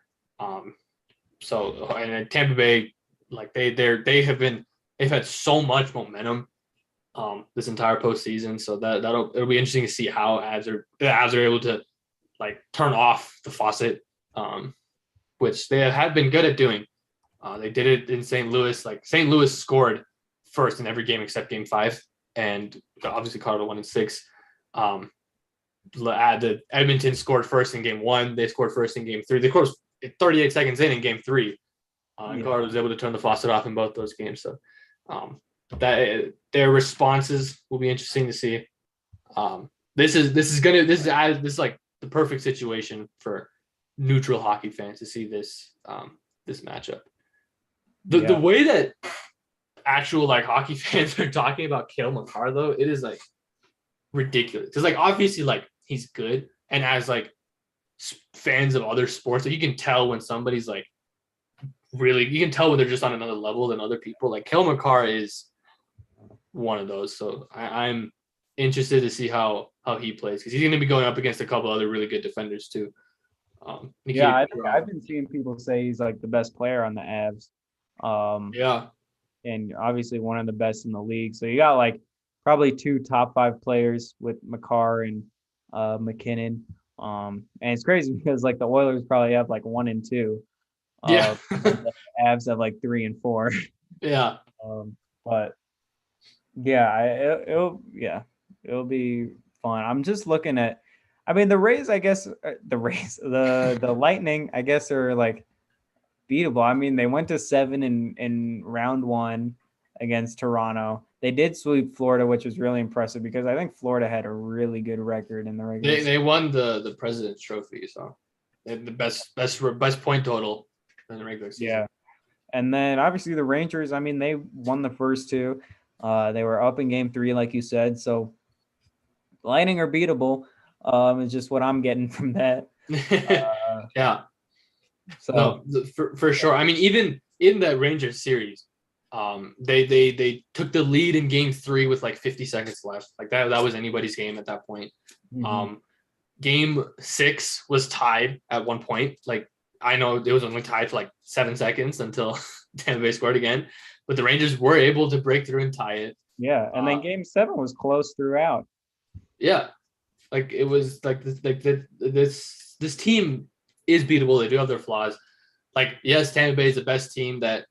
[SPEAKER 1] So and Tampa Bay, like they've had so much momentum this entire postseason, so it'll be interesting to see how the Avs are able to like turn off the faucet, which they have been good at doing. They did it in St. Louis. Like St. Louis scored first in every game except Game 5, and obviously Colorado won in 6. The Edmonton scored first in Game 1. They scored first in Game 3. They scored 38 seconds in Game 3. And Colorado was able to turn the faucet off in both those games. So that their responses will be interesting to see. This is like the perfect situation for neutral hockey fans to see this matchup. The way that actual like hockey fans are talking about Cale Makar, though, it is like ridiculous. Because like obviously like he's good, and as like fans of other sports, like, you can tell when somebody's like really, you can tell when they're just on another level than other people. Like Cale Makar is one of those. So I'm interested to see how he plays, because he's going to be going up against a couple other really good defenders too.
[SPEAKER 2] I think I've been seeing people say he's like the best player on the Avs.
[SPEAKER 1] Yeah.
[SPEAKER 2] And obviously one of the best in the league. So you got like probably 2 top 5 players with Makar and McKinnon. And it's crazy because like the Oilers probably have like 1 and 2.
[SPEAKER 1] Yeah.
[SPEAKER 2] The Avs have like 3 and 4.
[SPEAKER 1] Yeah.
[SPEAKER 2] But yeah, it'll be fun. I'm just looking at, I mean, the Rays, I guess the Lightning, I guess, are like beatable. I mean, they went to 7 in round 1 against Toronto. They did sweep Florida, which was really impressive because I think Florida had a really good record in the regular season.
[SPEAKER 1] They won the President's Trophy, so they had the best point total in the regular season.
[SPEAKER 2] Yeah. And then obviously the Rangers, I mean, they won the first 2. They were up in Game 3, like you said. So Lightning are beatable. Is just what I'm getting from that.
[SPEAKER 1] Yeah.
[SPEAKER 2] So
[SPEAKER 1] no, for sure. I mean, even in that Rangers series, they took the lead in Game 3 with like 50 seconds left. Like that was anybody's game at that point.
[SPEAKER 2] Mm-hmm.
[SPEAKER 1] Game 6 was tied at one point. Like I know it was only tied for like 7 seconds until Tampa Bay scored again, but the Rangers were able to break through and tie it.
[SPEAKER 2] Yeah, and then Game 7 was close throughout.
[SPEAKER 1] Yeah, like it was like this team is beatable. They do have their flaws. Like yes, Tampa Bay is the best team that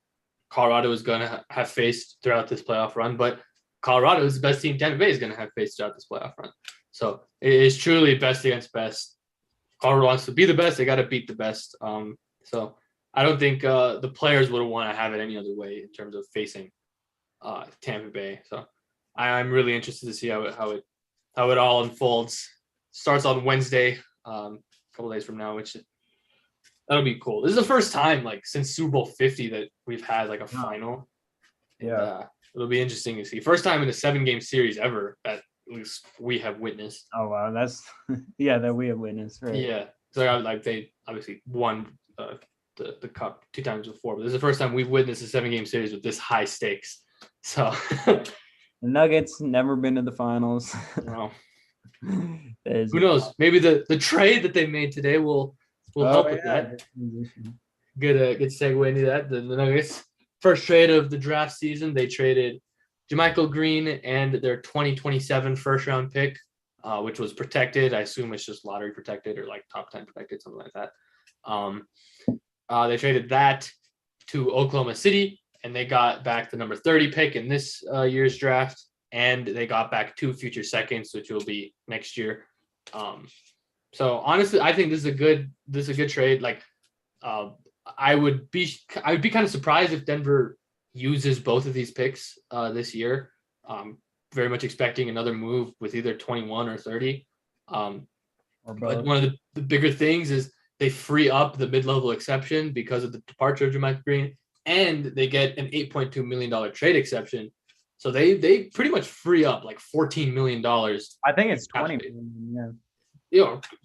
[SPEAKER 1] Colorado is going to have faced throughout this playoff run, but Colorado is the best team Tampa Bay is going to have faced throughout this playoff run. So it is truly best against best. Colorado wants to be the best. They got to beat the best. So I don't think the players would want to have it any other way in terms of facing Tampa Bay. So I'm really interested to see how it all unfolds. Starts on Wednesday, a couple days from now, which that'll be cool. This is the first time like since Super Bowl 50 that we've had like a final.
[SPEAKER 2] Yeah.
[SPEAKER 1] And, it'll be interesting to see. First time in a 7-game series ever that at least we have witnessed.
[SPEAKER 2] Oh wow, that's that we have witnessed, right?
[SPEAKER 1] Yeah. So like they obviously won the cup 2 times before, but this is the first time we've witnessed a 7-game series with this high stakes. So
[SPEAKER 2] the Nuggets never been to the finals.
[SPEAKER 1] Well, who knows? Maybe the trade that they made today will help with that. Good segue into that. The Nuggets first trade of the draft season, they traded JaMychal Green and their 2027 first round pick which was protected. I assume it's just lottery protected or like top 10 protected, something like that. They traded that to Oklahoma City, and they got back the number 30 pick in this year's draft, and they got back 2 future seconds, which will be next year. So honestly, I think this is a good trade. Like, I would be kind of surprised if Denver uses both of these picks this year. Very much expecting another move with either 21 or 30. But one of the bigger things is they free up the mid-level exception because of the departure of JaMychal Green, and they get an $8.2 million trade exception. So they pretty much free up like $14 million.
[SPEAKER 2] I think it's 20 million,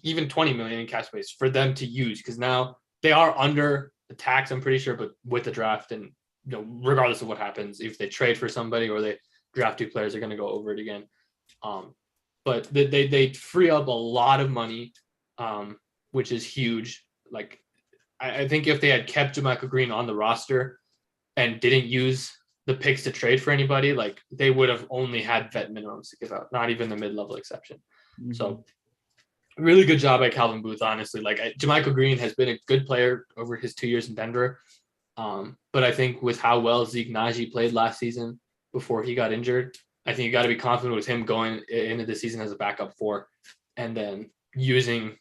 [SPEAKER 1] even 20 million in cap space for them to use, because now they are under the tax, I'm pretty sure, but with the draft, and regardless of what happens, if they trade for somebody or they draft 2 players, they're going to go over it again. But they free up a lot of money, which is huge. Like, I think if they had kept JaMychal Green on the roster and didn't use the picks to trade for anybody, like, they would have only had vet minimums to give out, not even the mid-level exception. Mm-hmm. So really good job by Calvin Booth, honestly. Like, JaMychal Green has been a good player over his 2 years in Denver. But I think with how well Zeke Naji played last season before he got injured, I think you got to be confident with him going into the season as a backup 4, and then using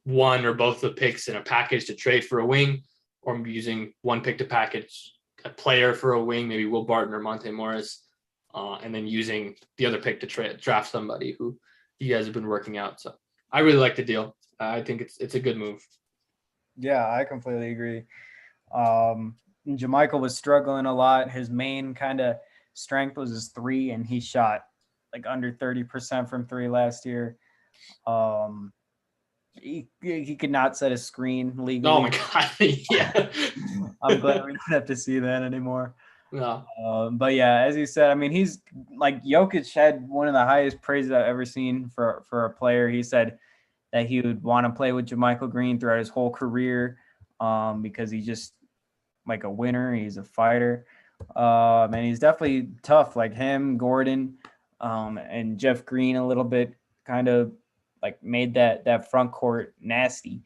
[SPEAKER 1] one or both the picks in a package to trade for a wing, or using one pick to package a player for a wing, maybe Will Barton or Monte Morris, and then using the other pick to draft somebody who you guys have been working out. So I really like the deal. I think it's a good move.
[SPEAKER 2] Yeah, I completely agree. JaMychal was struggling a lot. His main kind of strength was his 3, and he shot like under 30% from 3 last year. He could not set a screen legally.
[SPEAKER 1] Oh my god! Yeah,
[SPEAKER 2] I'm glad we don't have to see that anymore.
[SPEAKER 1] No.
[SPEAKER 2] But yeah, as you said, I mean, he's like, Jokic had one of the highest praises I've ever seen for a player. He said that he would want to play with JaMychal Green throughout his whole career, because he's just like a winner. He's a fighter, and he's definitely tough. Like him, Gordon, and Jeff Green a little bit kind of like made that front court nasty.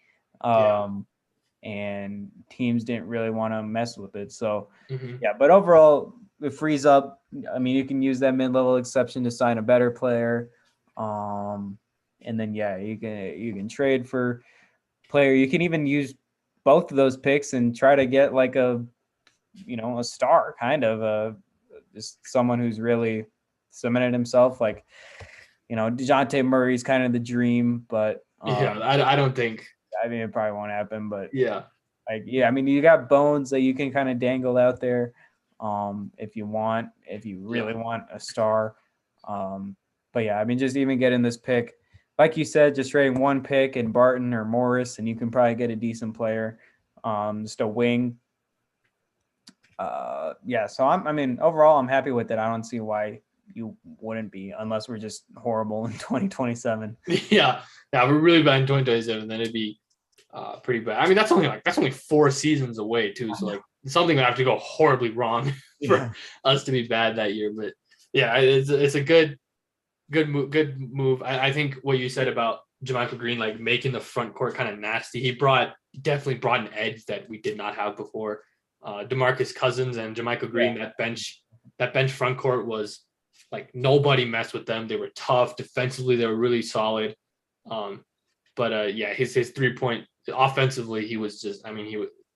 [SPEAKER 2] And teams didn't really want to mess with it. So, yeah, but overall, it frees up. I mean, you can use that mid-level exception to sign a better player. And then, yeah, you can trade for player. You can even use both of those picks and try to get like a star, kind of just someone who's really cemented himself. Like, DeJounte Murray's kind of the dream, but
[SPEAKER 1] I don't think.
[SPEAKER 2] I mean, it probably won't happen, but
[SPEAKER 1] yeah,
[SPEAKER 2] I mean, you got bones that you can kind of dangle out there, if you really want a star. But yeah, I mean, just even getting this pick, like you said, just trading one pick in Barton or Morris, and you can probably get a decent player, just a wing. Yeah, so overall, I'm happy with it. I don't see why you wouldn't be, unless we're just horrible in 2027.
[SPEAKER 1] Yeah, we're really bad in 2027, then it'd be pretty bad. I mean, that's only 4 seasons away too, so like something would have to go horribly wrong for us to be bad that year. But yeah, it's a good move. I think what you said about JaMychal Green, like making the front court kind of nasty, he definitely brought an edge that we did not have before. DeMarcus Cousins and JaMychal Green, that bench front court was like nobody messed with them. They were tough defensively. They were really solid. But his 3-point offensively, he was just, I mean,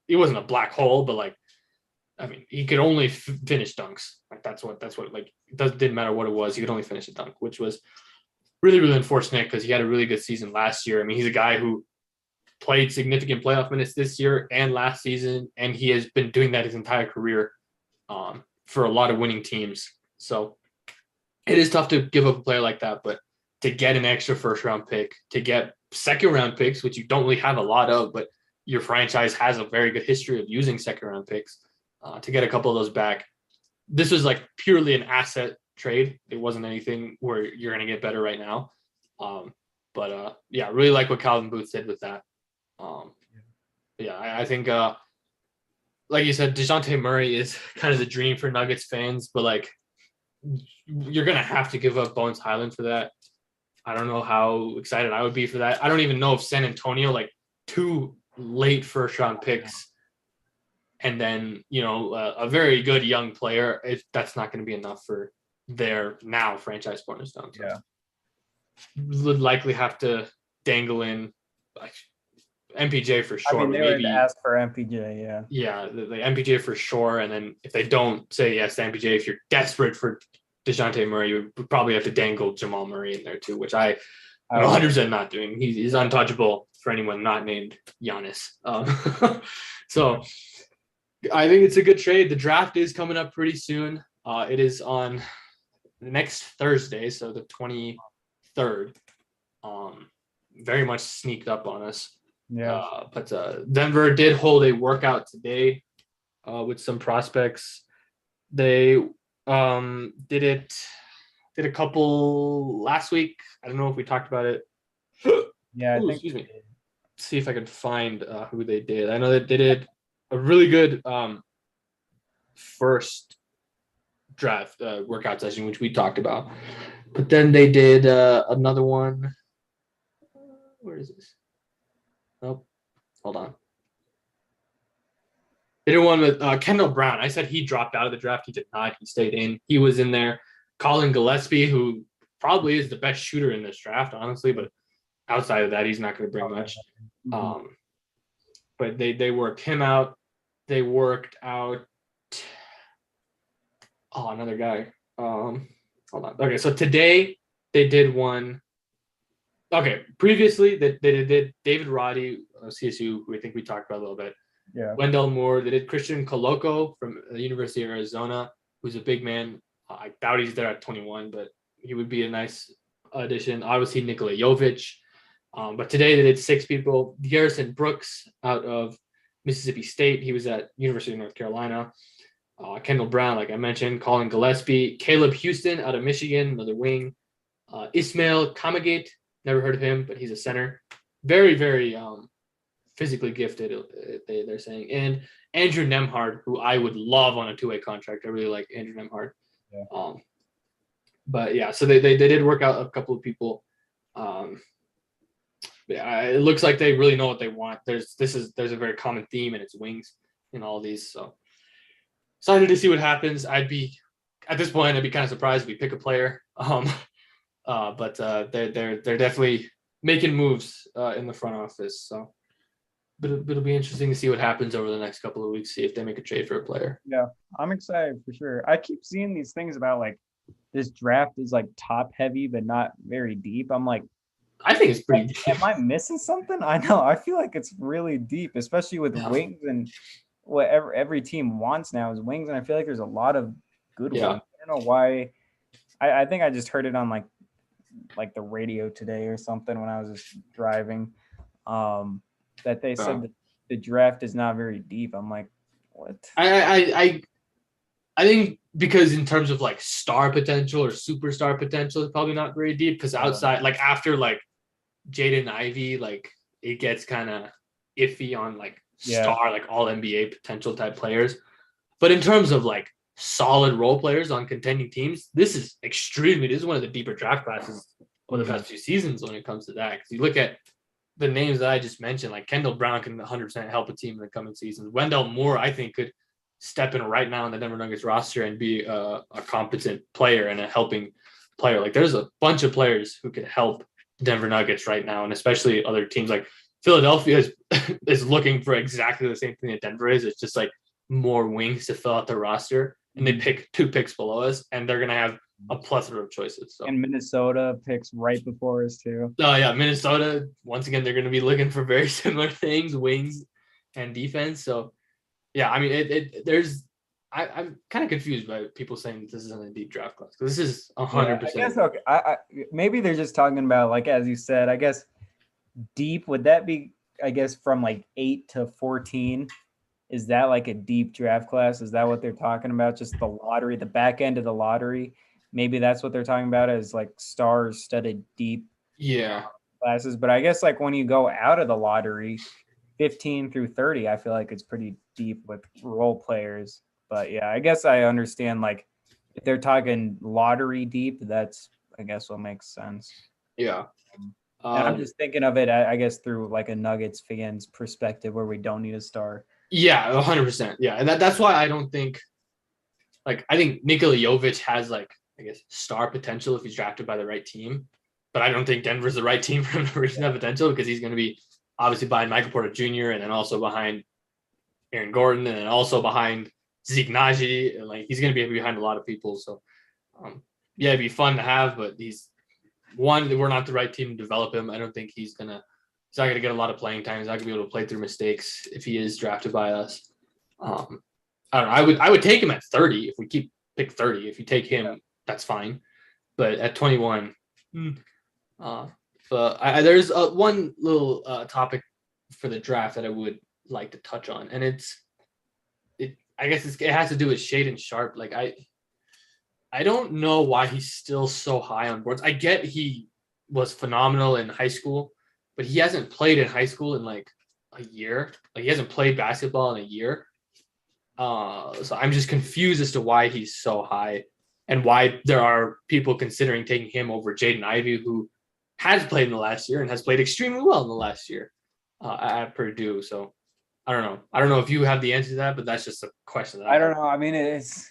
[SPEAKER 1] he wasn't a black hole, but like, I mean, he could only finish dunks. Like that's what like, didn't matter what it was. He could only finish a dunk, which was really, really unfortunate because he had a really good season last year. I mean, he's a guy who played significant playoff minutes this year and last season, and he has been doing that his entire career, for a lot of winning teams. So it is tough to give up a player like that, but to get an extra first-round pick, to get second-round picks, which you don't really have a lot of, but your franchise has a very good history of using second-round picks, to get a couple of those back. This was like purely an asset trade. It wasn't anything where you're going to get better right now. But really like what Calvin Booth did with that. I think, like you said, DeJounte Murray is kind of the dream for Nuggets fans, but like, you're going to have to give up Bones Highland for that. I don't know how excited I would be for that. I don't even know if San Antonio, like 2 late first round picks and then, a very good young player, if that's not going to be enough for their now franchise cornerstone. So
[SPEAKER 2] Yeah.
[SPEAKER 1] would likely have to dangle in like MPJ for sure.
[SPEAKER 2] I mean,
[SPEAKER 1] But
[SPEAKER 2] they would
[SPEAKER 1] maybe,
[SPEAKER 2] ask for MPJ, yeah.
[SPEAKER 1] yeah, the MPJ for sure. And then if they don't say yes to MPJ, if you're desperate for DeJounte Murray, you would probably have to dangle Jamal Murray in there too, which I'm 100% not doing. He's untouchable for anyone not named Giannis. So I think it's a good trade. The draft is coming up pretty soon. It is on next Thursday, so the 23rd. Very much sneaked up on us.
[SPEAKER 2] Yeah.
[SPEAKER 1] But Denver did hold a workout today with some prospects. They did a couple last week. I don't know if we talked about it.
[SPEAKER 2] Yeah, I think.
[SPEAKER 1] Excuse me. Let's see if I can find who they did. I know that they did a really good first draft workout session, which we talked about. But then they did another one. Where is this? Oh, hold on. They did one with Kendall Brown. I said he dropped out of the draft. He did not. He stayed in. He was in there. Colin Gillespie, who probably is the best shooter in this draft, honestly, but outside of that, he's not going to bring much. But they worked him out. They worked out another guy. Hold on. Okay, so today they did one. Okay, previously they did David Roddy, CSU, who I think we talked about a little bit.
[SPEAKER 2] Yeah.
[SPEAKER 1] Wendell Moore. They did Christian Coloco from the University of Arizona, who's a big man. I doubt he's there at 21, but he would be a nice addition. Obviously, Nikola Jovic. But today they did 6 people. Garrison Brooks out of Mississippi State. He was at University of North Carolina. Kendall Brown, like I mentioned. Colin Gillespie. Caleb Houston out of Michigan, another wing. Ismail Kamagate. Never heard of him, but he's a center. Very, very physically gifted, they're saying. And Andrew Nemhard, who I would love on a 2-way contract. I really like Andrew Nemhard. Yeah. But yeah, so they did work out a couple of people. Yeah, it looks like they really know what they want. There's a very common theme, and it's wings in all of these. So excited to see what happens. At this point, I'd be kind of surprised if we pick a player. But they're definitely making moves in the front office. So it'll be interesting to see what happens over the next couple of weeks. See if they make a trade for a player.
[SPEAKER 2] Yeah, I'm excited for sure. I keep seeing these things about like this draft is like top heavy but not very deep. I'm like,
[SPEAKER 1] I think it's pretty deep.
[SPEAKER 2] Am I missing something? I know. I feel like it's really deep, especially with wings and whatever every team wants now is wings. And I feel like there's a lot of good ones. I don't know why. I think I just heard it on like the radio today or something when I was just driving. That they said that the draft is not very deep. I'm like, what?
[SPEAKER 1] I think because in terms of like star potential or superstar potential, it's probably not very deep because outside, like after like Jaden Ivey, like it gets kind of iffy on like star, like all NBA potential type players. But in terms of like solid role players on contending teams, this is one of the deeper draft classes over the past few seasons when it comes to that. Because you look at the names that I just mentioned, like Kendall Brown can 100% help a team in the coming seasons. Wendell Moore, I think, could step in right now on the Denver Nuggets roster and be a competent player and a helping player. Like there's a bunch of players who could help Denver Nuggets right now, and especially other teams like Philadelphia is looking for exactly the same thing that Denver is. It's just like more wings to fill out the roster, and they pick 2 picks below us, and they're gonna have a plethora of choices. So.
[SPEAKER 2] And Minnesota picks right before us too.
[SPEAKER 1] Oh yeah, Minnesota. Once again, they're gonna be looking for very similar things: wings and defense. So yeah, I mean, I'm kind of confused by people saying this isn't a deep draft class because this is 100%.
[SPEAKER 2] I guess okay. I maybe they're just talking about like as you said. I guess deep would that be? I guess from like 8 to 14. Is that like a deep draft class? Is that what they're talking about? Just the lottery, the back end of the lottery. Maybe that's what they're talking about as like stars studded deep classes. But I guess like when you go out of the lottery, 15 through 30, I feel like it's pretty deep with role players. But yeah, I guess I understand like if they're talking lottery deep, that's I guess what makes sense.
[SPEAKER 1] Yeah.
[SPEAKER 2] And I'm just thinking of it, I guess, through like a Nuggets fan's perspective where we don't need a star.
[SPEAKER 1] Yeah, 100%. Yeah, and that's why I don't think I think Nikola Jovic has I guess star potential if he's drafted by the right team, but I don't think Denver's the right team for him to reach that potential because he's going to be obviously behind Michael Porter Jr. and then also behind Aaron Gordon and then also behind Zeke Naji, and he's going to be behind a lot of people. So yeah, it'd be fun to have, but we're not the right team to develop him. I don't think he's not gonna get a lot of playing time. He's not gonna be able to play through mistakes if he is drafted by us. I don't know. I would take him at 30 if we pick 30. If you take him, that's fine. But at 21, there's one little topic for the draft that I would like to touch on, and I guess it has to do with Shaedon Sharpe. I don't know why he's still so high on boards. I get he was phenomenal in high school, but he hasn't played in high school in a year. He hasn't played basketball in a year. So I'm just confused as to why he's so high and why there are people considering taking him over Jaden Ivey, who has played in the last year and has played extremely well in the last year at Purdue. So I don't know. I don't know if you have the answer to that, but that's just a question that
[SPEAKER 2] I don't know. I mean, it's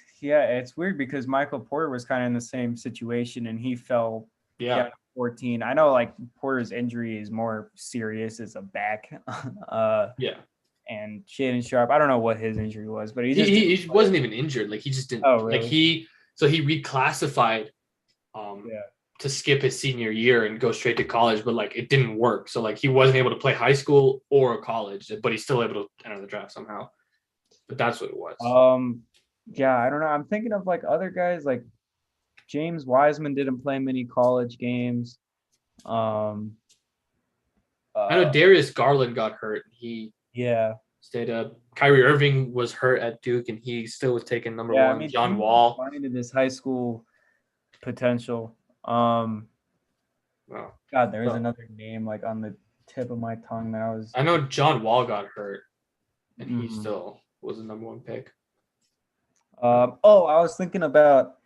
[SPEAKER 2] weird because Michael Porter was kind of in the same situation and he fell down to 14. I know Porter's injury is more serious. It's a back. And Shaedon Sharpe, I don't know what his injury was, but
[SPEAKER 1] he wasn't even injured. He just didn't.
[SPEAKER 2] Oh, really?
[SPEAKER 1] He reclassified to skip his senior year and go straight to college, but it didn't work. So he wasn't able to play high school or college, but he's still able to enter the draft somehow. But that's what it was.
[SPEAKER 2] Yeah, I don't know. I'm thinking of other guys James Wiseman didn't play many college games.
[SPEAKER 1] I know Darius Garland got hurt. He stayed up. Kyrie Irving was hurt at Duke, and he still was taking number one. I mean, John Wall.
[SPEAKER 2] Finding his high school potential. God, there is another name on the tip of my tongue that
[SPEAKER 1] I know John Wall got hurt, and he still was the number one pick.
[SPEAKER 2] I was thinking about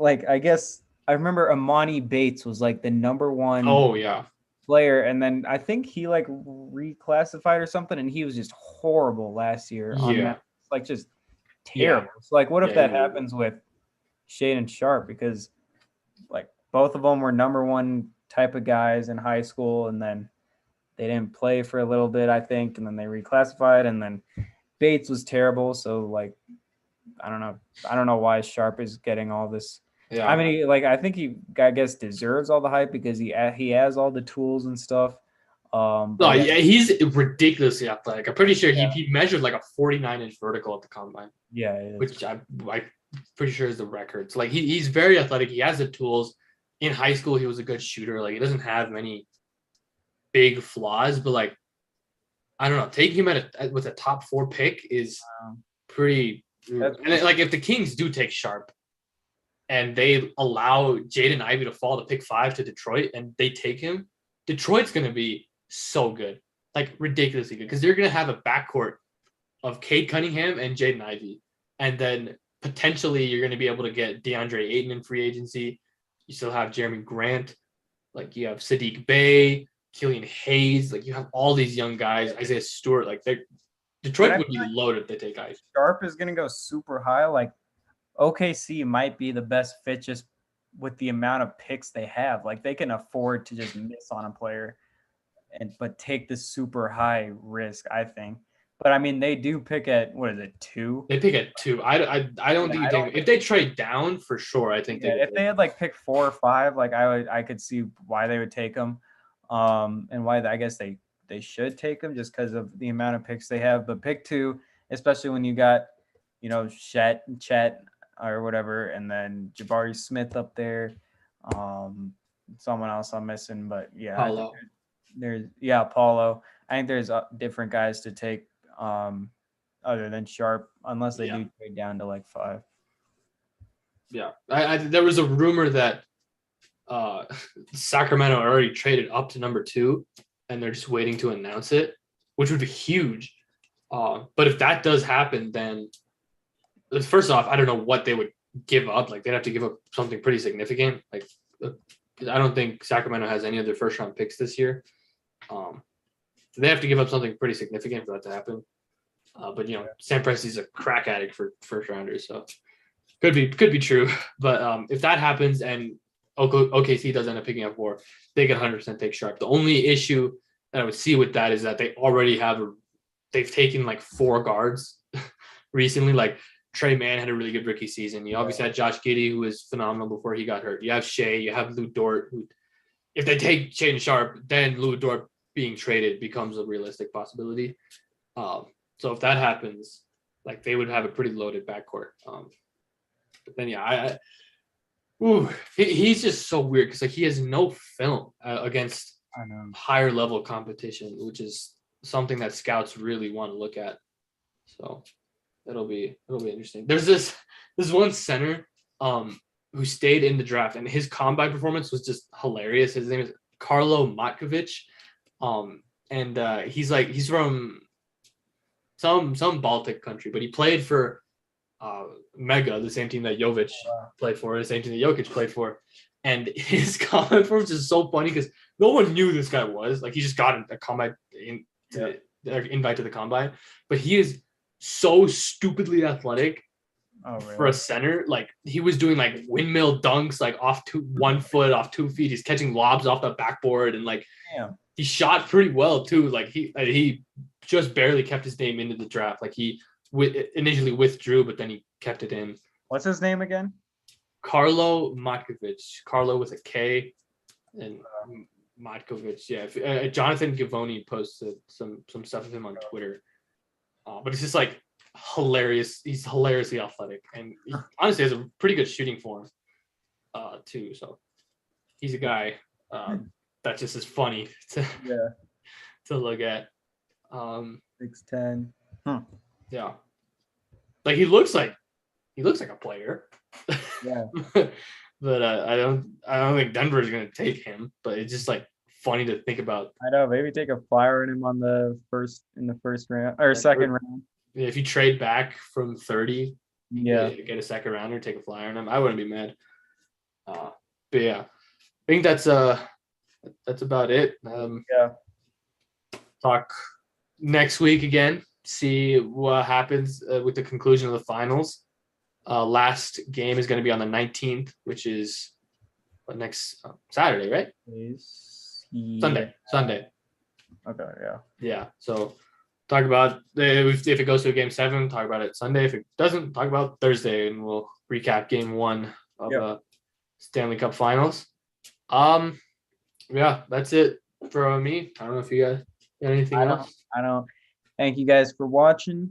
[SPEAKER 2] I guess I remember Amani Bates was the number one player, and then I think he reclassified or something, and he was just horrible last year on that, just terrible. So what if that happens with Shaedon Sharpe, because both of them were number one type of guys in high school, and then they didn't play for a little bit, I think, and then they reclassified, and then Bates was terrible. So I don't know why Sharpe is getting all this. Yeah. I mean, I think I guess deserves all the hype because he has all the tools and stuff.
[SPEAKER 1] He's ridiculously athletic. I'm pretty sure he measured a 49-inch vertical at the combine.
[SPEAKER 2] Yeah,
[SPEAKER 1] which I'm pretty sure is the record. So he's very athletic. He has the tools. In high school, he was a good shooter. He doesn't have many big flaws, but I don't know. Taking him with a top 4 pick is pretty. And if the Kings do take Sharpe, and they allow Jaden Ivey to fall to pick 5 to Detroit, and they take him, Detroit's going to be so good, ridiculously good, because they're going to have a backcourt of Cade Cunningham and Jaden Ivey, and then potentially you're going to be able to get DeAndre Ayton in free agency. You still have Jeremy Grant, you have Sadiq Bey, Killian Hayes, you have all these young guys, Isaiah Stewart, Detroit would be loaded if they take Ivey.
[SPEAKER 2] Sharpe is going to go super high. OKC might be the best fit just with the amount of picks they have. They can afford to just miss on a player but take the super high risk, I think. But I mean, they do pick at 2?
[SPEAKER 1] They pick at 2. I don't think you take if they trade down for sure. I think
[SPEAKER 2] if they had pick 4 or 5, I could see why they would take them, and why I guess they should take them just because of the amount of picks they have. But pick 2, especially when you got Chet or whatever, and then Jabari Smith up there, someone else I'm missing, but
[SPEAKER 1] Paulo.
[SPEAKER 2] Paulo. I think there's different guys to take other than Sharpe, unless they do trade down to 5.
[SPEAKER 1] Yeah, there was a rumor that Sacramento already traded up to number 2, and they're just waiting to announce it, which would be huge. But if that does happen, then first off, I don't know what they would give up. They'd have to give up something pretty significant, I don't think Sacramento has any of their first round picks this year. They have to give up something pretty significant for that to happen. But Sam Presti's a crack addict for first rounders, so could be true. But if that happens and OKC does end up picking up more, they can 100% take Sharp. The only issue that I would see with that is that they already they've taken like 4 guards recently. Like Trey Mann had a really good rookie season. You obviously had Josh Giddey, who was phenomenal before he got hurt. You have Shea, you have Lou Dort. Who, if they take Shaedon Sharp, then Lou Dort being traded becomes a realistic possibility. So if that happens, like they would have a pretty loaded backcourt. But then he's just so weird because like he has no film against higher level competition, which is something that scouts really want to look at. So it'll be interesting. There's this one center who stayed in the draft, and his combine performance was just hilarious. His name is Carlo Matkovic. And he's from some Baltic country, but he played for Mega, the same team that Jovic played for, the same team that Jokic played for. And his combine performance is so funny because no one knew this guy was. Like, he just got a combine invite to the combine, but he is so stupidly athletic for a center. Like, he was doing like windmill dunks, like off 1 foot, off 2 feet. He's catching lobs off the backboard, and like he shot pretty well too. Like he just barely kept his name into the draft. Like he initially withdrew, but then he kept it in.
[SPEAKER 2] What's his name again?
[SPEAKER 1] Carlo Matkovic. Carlo with a K, and Matkovic. Yeah, Jonathan Givoni posted some stuff of him on Twitter. But it's just like hilarious. He's hilariously athletic, and he honestly has a pretty good shooting form, too. So he's a guy that just is funny to look at.
[SPEAKER 2] 6'10".
[SPEAKER 1] Yeah, like he looks like a player.
[SPEAKER 2] Yeah.
[SPEAKER 1] But I don't think Denver is going to take him. But it's just like funny to think about.
[SPEAKER 2] I know, maybe take a flyer on him in the first round or second round.
[SPEAKER 1] If you trade back from 30, get a second rounder, take a flyer on him. I wouldn't be mad. But yeah, I think that's about it. Talk next week again. See what happens with the conclusion of the finals. Last game is going to be on the 19th, which is next Saturday, right? Sunday.
[SPEAKER 2] Okay, yeah.
[SPEAKER 1] Yeah. So talk about if it goes to a game 7, talk about it Sunday. If it doesn't, talk about Thursday, and we'll recap game 1 of Stanley Cup Finals. Yeah, that's it for me. I don't know if you guys got anything else.
[SPEAKER 2] I don't. Thank you guys for watching.